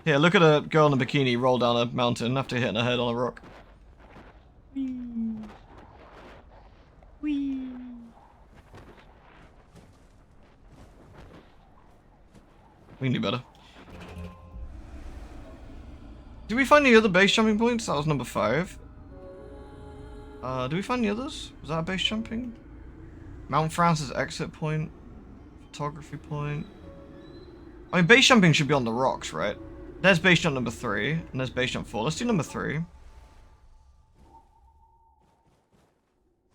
Here, look at a girl in a bikini roll down a mountain after hitting her head on a rock. Whee. Whee. We can do better. Did we find the other base jumping points? That was number 5. Did we find the others? Was that base jumping? Mount Francis exit point. Photography point. I mean, base jumping should be on the rocks, right? There's base jump number 3, and there's base jump 4. Let's do number 3.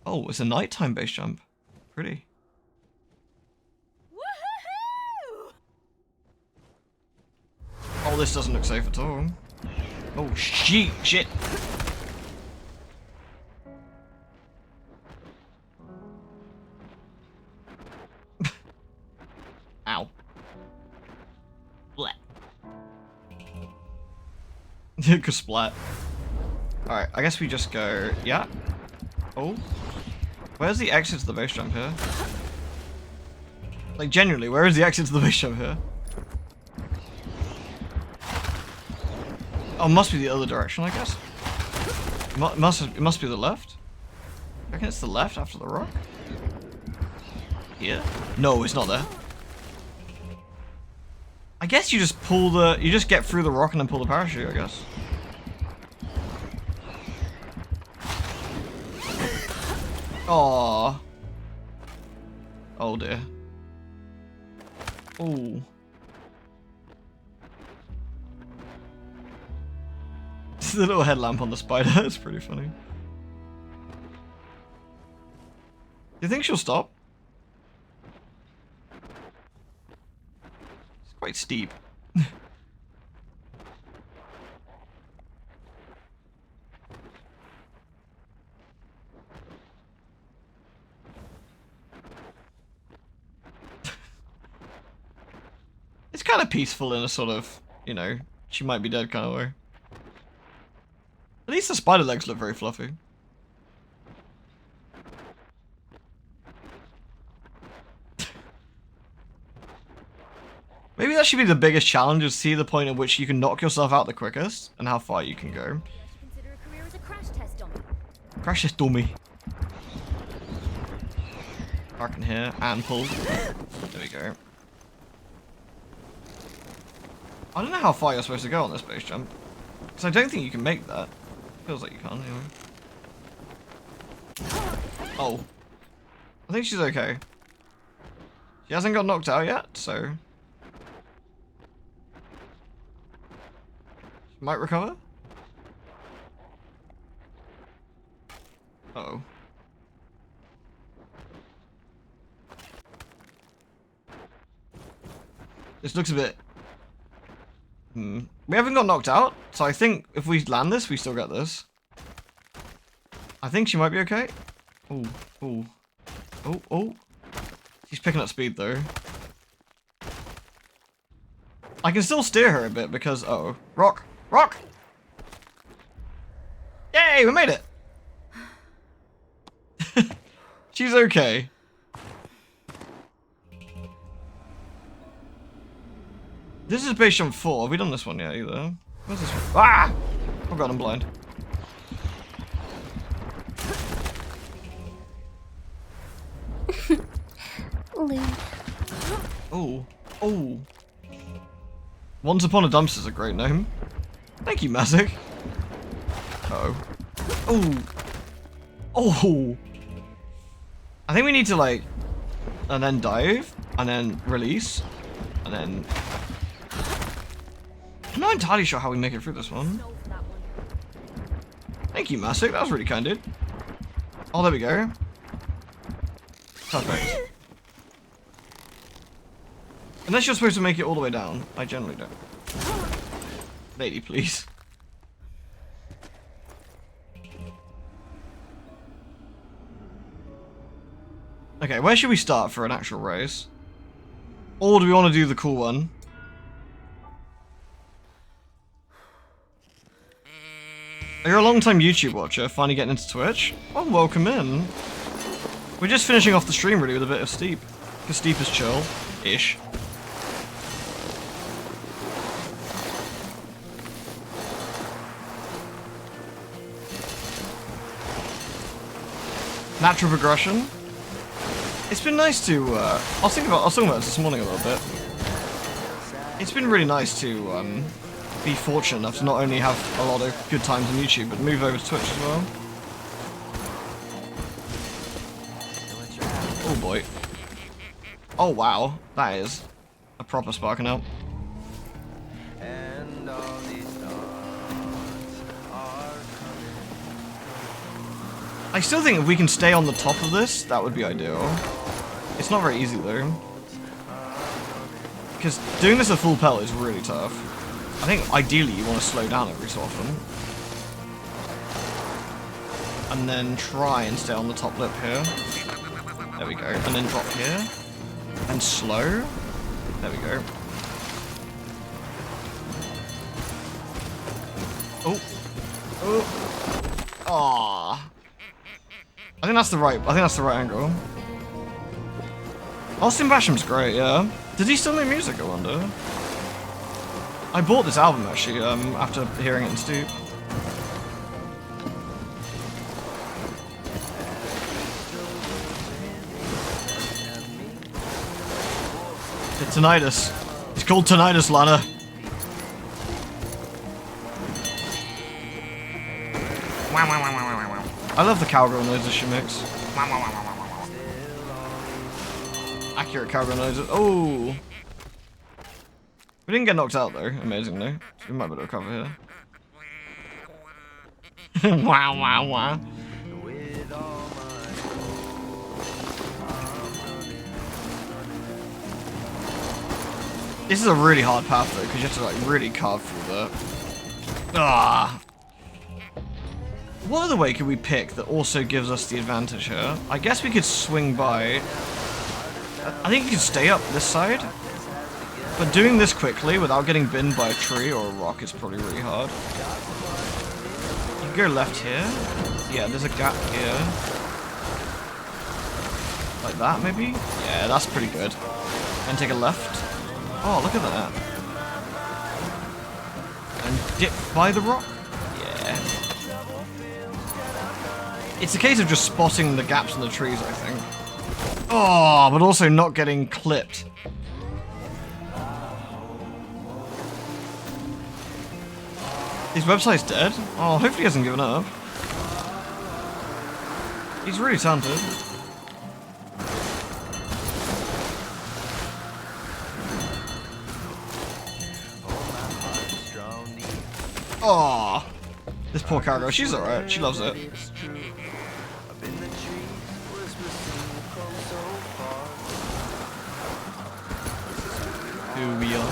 Oh, it's a nighttime base jump. Pretty. Woohoo! Oh, this doesn't look safe at all. Oh, shit. Ow. Bleh. Splat. Alright, I guess we just go... Yeah. Oh. Where's the exit to the base jump here? Like, genuinely, where is the exit to the base jump here? Oh, must be the other direction, I guess. It must be the left. I reckon it's the left after the rock. Here? No, it's not there. I guess you just pull the... You just get through the rock and then pull the parachute, I guess. Aww. Oh dear. Ooh. The little headlamp on the spider, it's pretty funny. Do you think she'll stop? It's quite steep. kind of peaceful in a sort of, you know, she might be dead kind of way. At least the spider legs look very fluffy. Maybe that should be the biggest challenge, is see the point at which you can knock yourself out the quickest, and how far you can go. Consider a career as a crash test dummy. Crash test dummy. Back in here, and pull. There we go. I don't know how far you're supposed to go on this base jump. Because I don't think you can make that. Feels like you can't, anyway. Oh. I think she's okay. She hasn't got knocked out yet, so... She might recover? Uh-oh. This looks a bit... We haven't got knocked out, so I think if we land this, we still get this. I think she might be okay. Oh, oh. Oh, oh. She's picking up speed, though. I can still steer her a bit because... Uh-oh. Rock! Rock! Yay, we made it! She's okay. This is base jump 4. Have we done this one yet either? Where's this one? Ah! Oh god, I'm blind. Oh. Oh. Once Upon a Dumpster is a great name. Thank you, Mazik. Uh-oh. Oh. Oh. I think we need to, like... And then dive. And then release. And then... I'm not entirely sure how we make it through this one. Thank you, Massic. That was really kind, dude. Oh, there we go. Perfect. Unless you're supposed to make it all the way down. I generally don't. Lady, please. Okay, where should we start for an actual race? Or do we want to do the cool one? You're a long-time YouTube watcher, finally getting into Twitch? Well, welcome in. We're just finishing off the stream really with a bit of Steep. Because Steep is chill-ish. Natural progression. It's been nice to, I was talking about this this morning a little bit. It's been really nice to, be fortunate enough to not only have a lot of good times on YouTube, but move over to Twitch as well. Oh boy. Oh wow, that is a proper sparking out. And all these thoughts are I still think if we can stay on the top of this, that would be ideal. It's not very easy though. Because doing this at full pelt is really tough. I think ideally you want to slow down every so often. And then try and stay on the top lip here. There we go. And then drop here. And slow. There we go. Oh. Oh. Aww. I think that's the right angle. Austin Basham's great, yeah. Did he still make music, I wonder? I bought this album actually, after hearing it in Stoop. It's Tinnitus. It's called Tinnitus, Lana. I love the cowgirl noises she makes. Accurate cowgirl noises. Oh! We didn't get knocked out though, amazingly. So we might be able to recover here. Wow, wow, wow. This is a really hard path though, because you have to like really carve through that. Ah. What other way could we pick that also gives us the advantage here? I guess we could swing by. I think you could stay up this side. But doing this quickly without getting binned by a tree or a rock is probably really hard. You can go left here. Yeah, there's a gap here. Like that, maybe? Yeah, that's pretty good. And take a left. Oh, look at that. And dip by the rock? Yeah. It's a case of just spotting the gaps in the trees, I think. Oh, but also not getting clipped. His website's dead? Oh, hopefully he hasn't given up. He's really talented. Oh, this poor cowgirl. She's alright. She loves it. Who we are?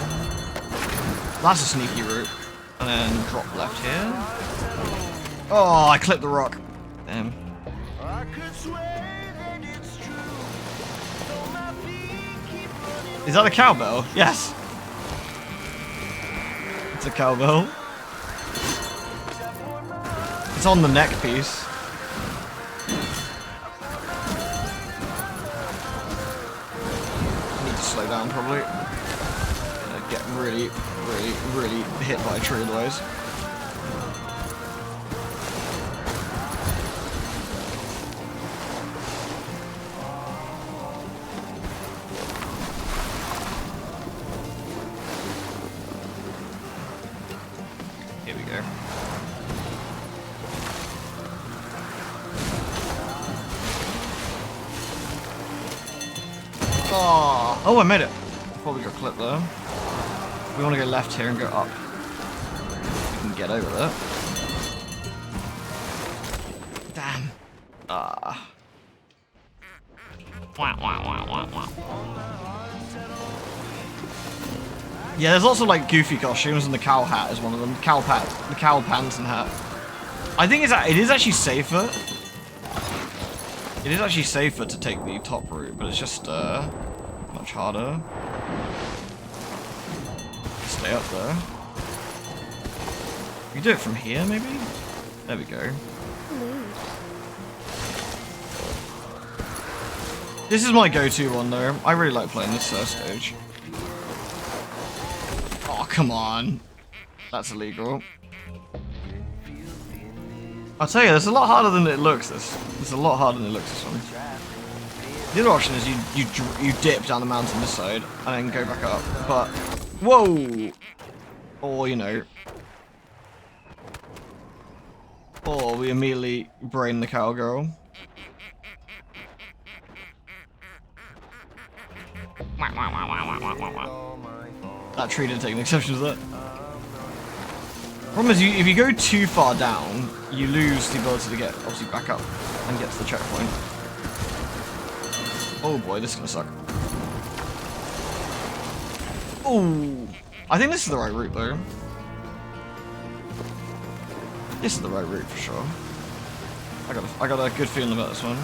That's a sneaky route. And then drop left here. Oh, I clipped the rock. Damn. Is that a cowbell? Yes. It's a cowbell. It's on the neck piece. I need to slow down probably. Gonna get really hit by a tree otherwise. Here we go. Oh, I made it. Before we got clipped there. We want to go left here and go up. We can get over there. Damn. Yeah, there's lots of like goofy costumes, and the cow hat is one of them. The cow pants and hat. I think it is actually safer. It is actually safer to take the top route, but it's just much harder. Stay up there. We can do it from here, maybe? There we go. This is my go-to one, though. I really like playing this stage. Oh, come on. That's illegal. I'll tell you, it's a lot harder than it looks, It's a lot harder than it looks, this one. The other option is you dip down the mountain this side, and then go back up, but... Whoa! Or, you know... Or we immediately brain the cowgirl. That tree didn't take an exception to that. Problem is, if you go too far down, you lose the ability to get, obviously, back up and get to the checkpoint. Oh boy, this is gonna suck. Oh, I think this is the right route, though. This is the right route for sure. I got a good feeling about this one.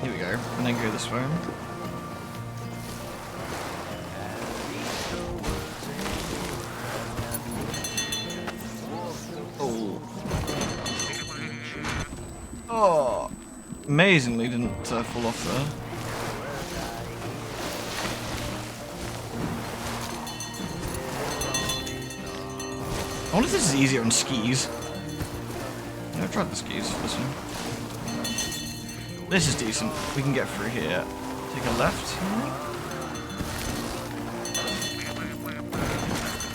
Here we go, and then go this way. Oh, amazingly didn't fall off there. I wonder if this is easier on skis. Yeah, I've tried the skis for this one. This is decent. We can get through here. Take a left.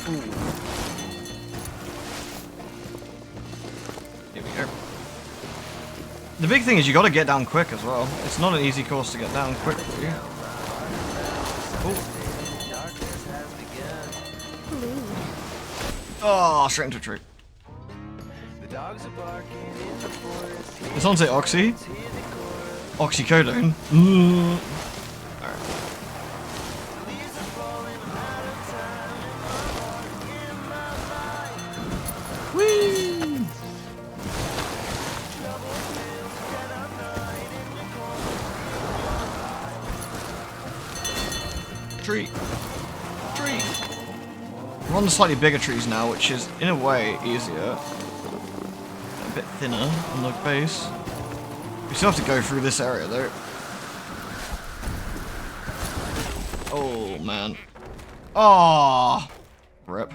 Ooh. Here we go. The big thing is you got to get down quick as well. It's not an easy course to get down quickly. Oh, straight into a tree. Did someone say oxy? Oxycodone? Alright. Tree. Tree. We're on the slightly bigger trees now, which is, in a way, easier. A bit thinner on the base. We still have to go through this area, though. Oh, man. Oh, rip.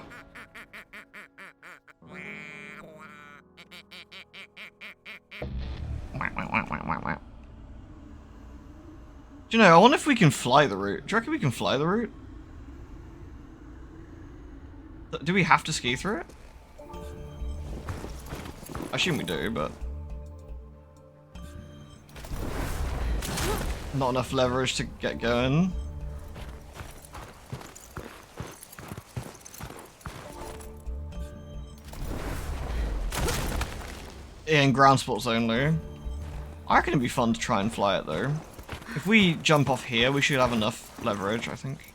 Do you know, I wonder if we can fly the route. Do you reckon we can fly the route? Do we have to ski through it? I assume we do, but... not enough leverage to get going. In ground sports only. I reckon it'd be fun to try and fly it though. If we jump off here, we should have enough leverage, I think.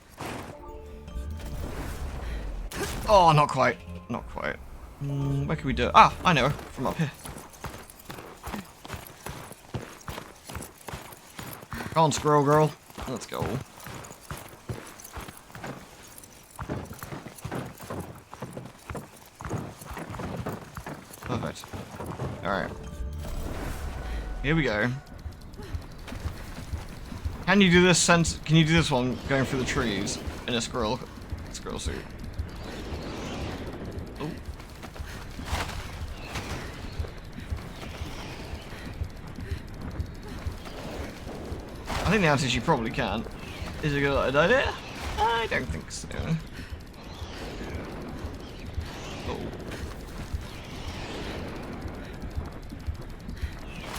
Oh, not quite. Not quite. Where can we do it? Ah, I know. From up here. Come on, squirrel girl. Let's go. Perfect. Alright. Here we go. Can you do this can you do this one going through the trees in a squirrel suit? Oh. I think the answer is you probably can. Is it a good idea? I don't think so. Oh.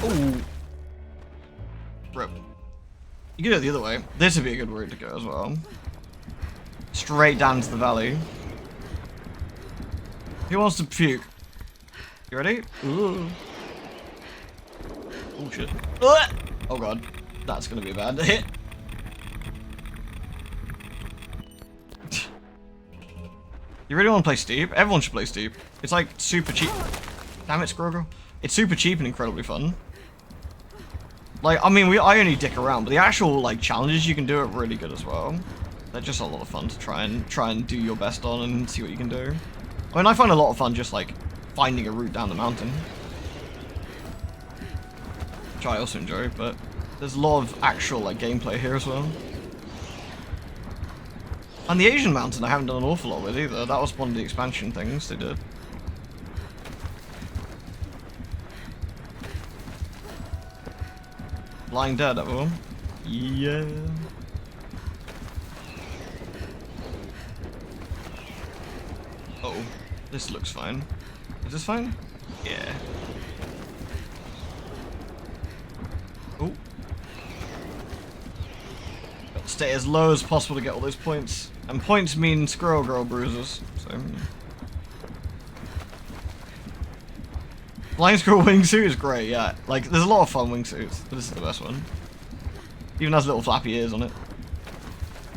Oh. Rip. You can do it the other way. This would be a good route to go as well. Straight down to the valley. Who wants to puke? You ready? Ooh. Oh shit. Oh god. That's gonna be a bad hit. You really want to play steep? Everyone should play steep. It's like super cheap. Damn it, Squirrel Girl. It's super cheap and incredibly fun. Like, I mean, I only dick around, but the actual, like, challenges you can do are really good as well. They're just a lot of fun to try and do your best on and see what you can do. I mean, I find a lot of fun just, like, finding a route down the mountain. Which I also enjoy, but there's a lot of actual, like, gameplay here as well. And the Asian mountain I haven't done an awful lot with either. That was one of the expansion things they did. Flying Daredevil. Yeah. Oh, this looks fine. Is this fine? Yeah. Oh. Got to stay as low as possible to get all those points. And points mean Squirrel Girl bruises. So. Flying Squirrel wingsuit is great, yeah. Like, there's a lot of fun wingsuits, but this is the best one. Even has little flappy ears on it.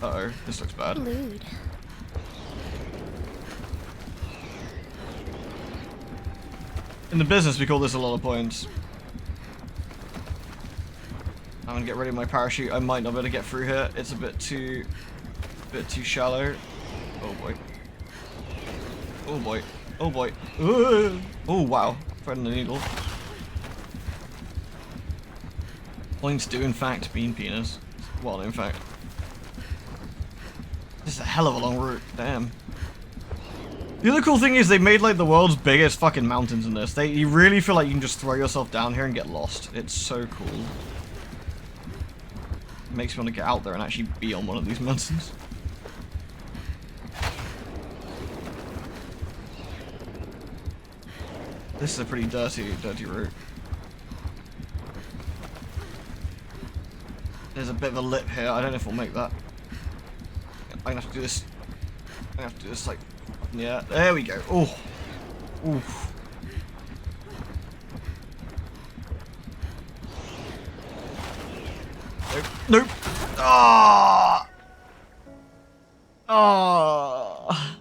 Uh-oh, this looks bad. Lewd. In the business, we call this a lot of points. I'm gonna get ready with my parachute. I might not be able to get through here. It's a bit too shallow. Oh boy. Oh boy. Oh boy. Oh wow. Threading the needle. Points do in fact mean penis. Well, in fact. This is a hell of a long route. Damn. The other cool thing is they made like the world's biggest fucking mountains in this. You really feel like you can just throw yourself down here and get lost. It's so cool. It makes me want to get out there and actually be on one of these mountains. This is a pretty dirty route. There's a bit of a lip here. I don't know if we'll make that. I'm gonna have to do this. I'm gonna have to do this like, yeah. There we go. Oh, oof. Nope. Nope. Ah. Ah.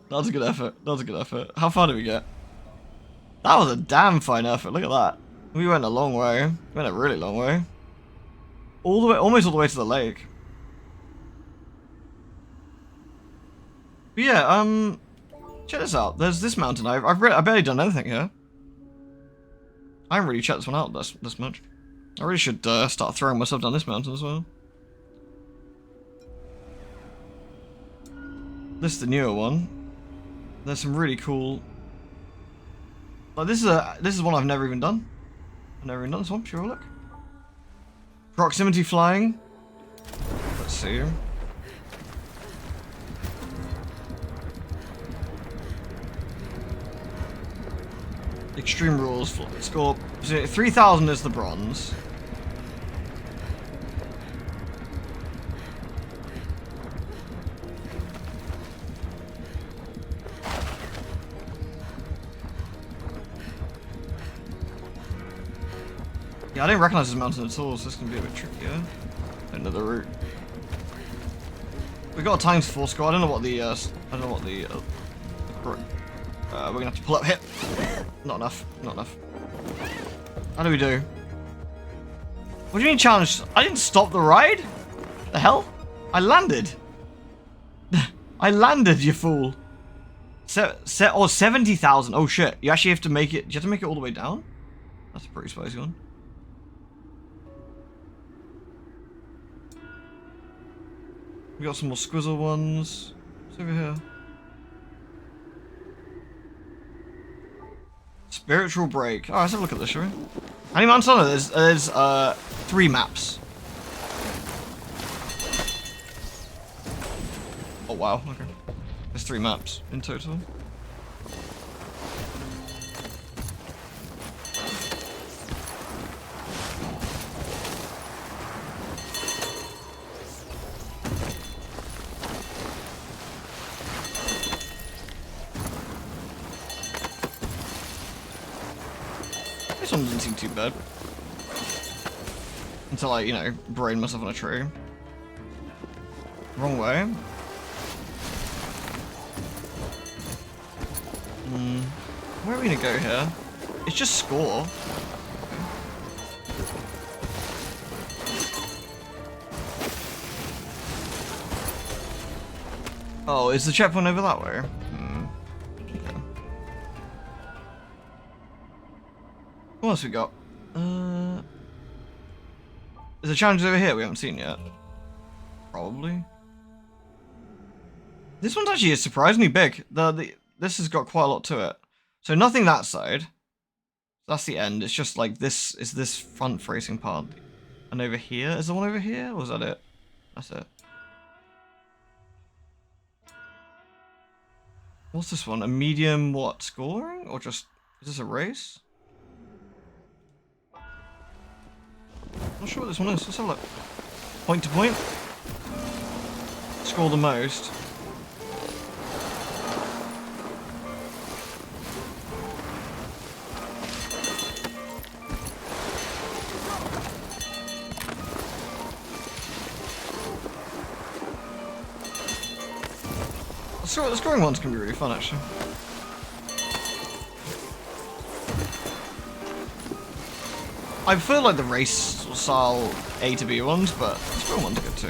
That was a good effort. That was a good effort. How far did we get? That was a damn fine effort. Look at that. We went a long way. We went a really long way. All the way, almost all the way to the lake. But yeah, check this out. There's this mountain. I've barely done anything here. I haven't really checked this one out this much. I really should start throwing myself down this mountain as well. This is the newer one. There's some really cool. Like this is one I've never even done. I've never even done this one. Sure, look. Proximity flying. Let's see. Extreme rules. Score 3,000 is the bronze. Yeah, I didn't recognize this mountain at all, so this can be a bit trickier. Another route. We got a ×4 score. I don't know what the we're gonna have to pull up here. Not enough. Not enough. How do we do? What do you mean challenge? I didn't stop the ride. The hell? I landed. I landed, you fool. 70,000. Oh shit! You actually have to make it. Do you have to make it all the way down? That's a pretty spicy one. We got some more squizzle ones. What's over here? Spiritual break. Oh, let's have a look at this, shall we? How many mountains are there? There's 3 maps. Oh wow, okay. There's 3 maps in total. This one doesn't seem too bad. Until I, you know, brain myself on a tree. Wrong way. Where are we gonna go here? It's just score. Oh, is the checkpoint over that way? Okay. What else we got? Is the challenge over here we haven't seen yet? Probably. This one's actually surprisingly big. This has got quite a lot to it. So nothing that side. That's the end. It's just like this is this front-facing part. And over here, is the one over here? Or is that it? That's it. What's this one? A medium what? Scoring? Or just is this a race? Not sure what this one is. Let's have a look. Point to point. Score the most. The scoring ones can be really fun, actually. I prefer like the race style A to B ones, but the scoring ones are good too.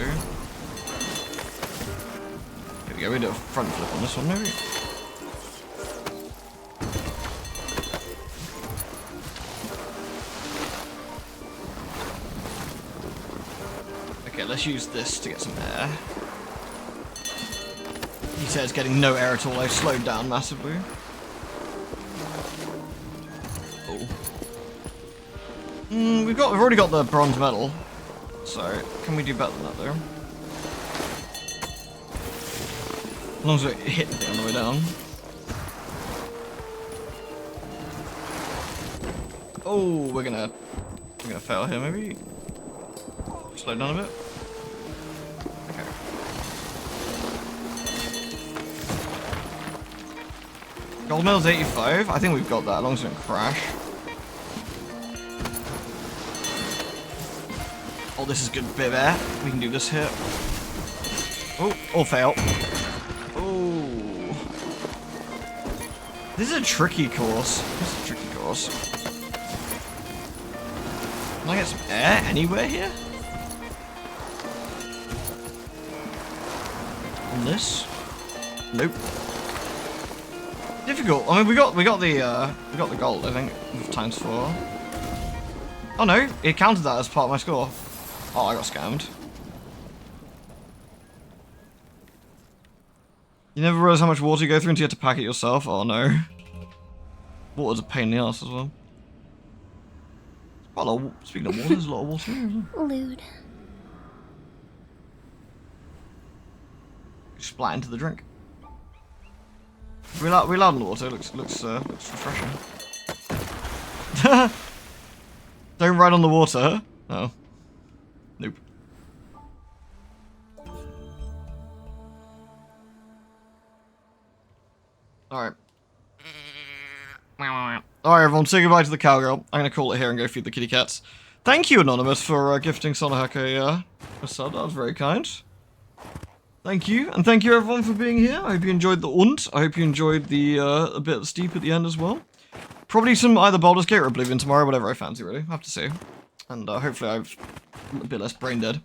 Here we go, we do a front flip on this one, maybe. Okay, let's use this to get some air. He says getting no air at all. I've slowed down massively. Oh. We've already got the bronze medal. So can we do better than that though? As long as we hit the thing on the way down. Oh, we're gonna fail here maybe. Slow down a bit. Gold medal's 85. I think we've got that as long as we don't crash. Oh, this is good bit of air. We can do this here. Oh, or fail. Oh. This is a tricky course. This is a tricky course. Can I get some air anywhere here? On this? Nope. Difficult. I mean, we got the gold, I think, with ×4. Oh no, it counted that as part of my score. Oh, I got scammed. You never realize how much water you go through until you have to pack it yourself. Oh no. Water's a pain in the ass as well. Quite a lot of, speaking of water, there's a lot of water here as well. Lewd. Splat into the drink. We allowed in the water. Looks refreshing. Don't ride on the water. Oh. Nope. Alright. Alright, everyone, say goodbye to the cowgirl. I'm gonna call it here and go feed the kitty cats. Thank you, Anonymous, for gifting Sonohack a sub. That was very kind. Thank you, and thank you everyone for being here. I hope you enjoyed the Unt. I hope you enjoyed the a bit steep at the end as well. Probably some either Baldur's Gate or Oblivion tomorrow, whatever I fancy, really. Have to see. And hopefully I've a bit less brain dead.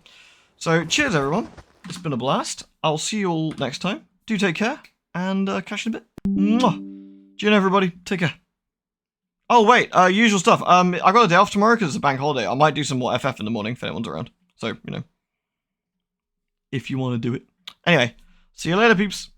So, cheers everyone. It's been a blast. I'll see you all next time. Do take care, and catch you in a bit. Mwah. Cheers everybody. Take care. Oh wait, usual stuff. I got a day off tomorrow because it's a bank holiday. I might do some more FF in the morning if anyone's around. So, you know, if you want to do it. Anyway, see you later, peeps.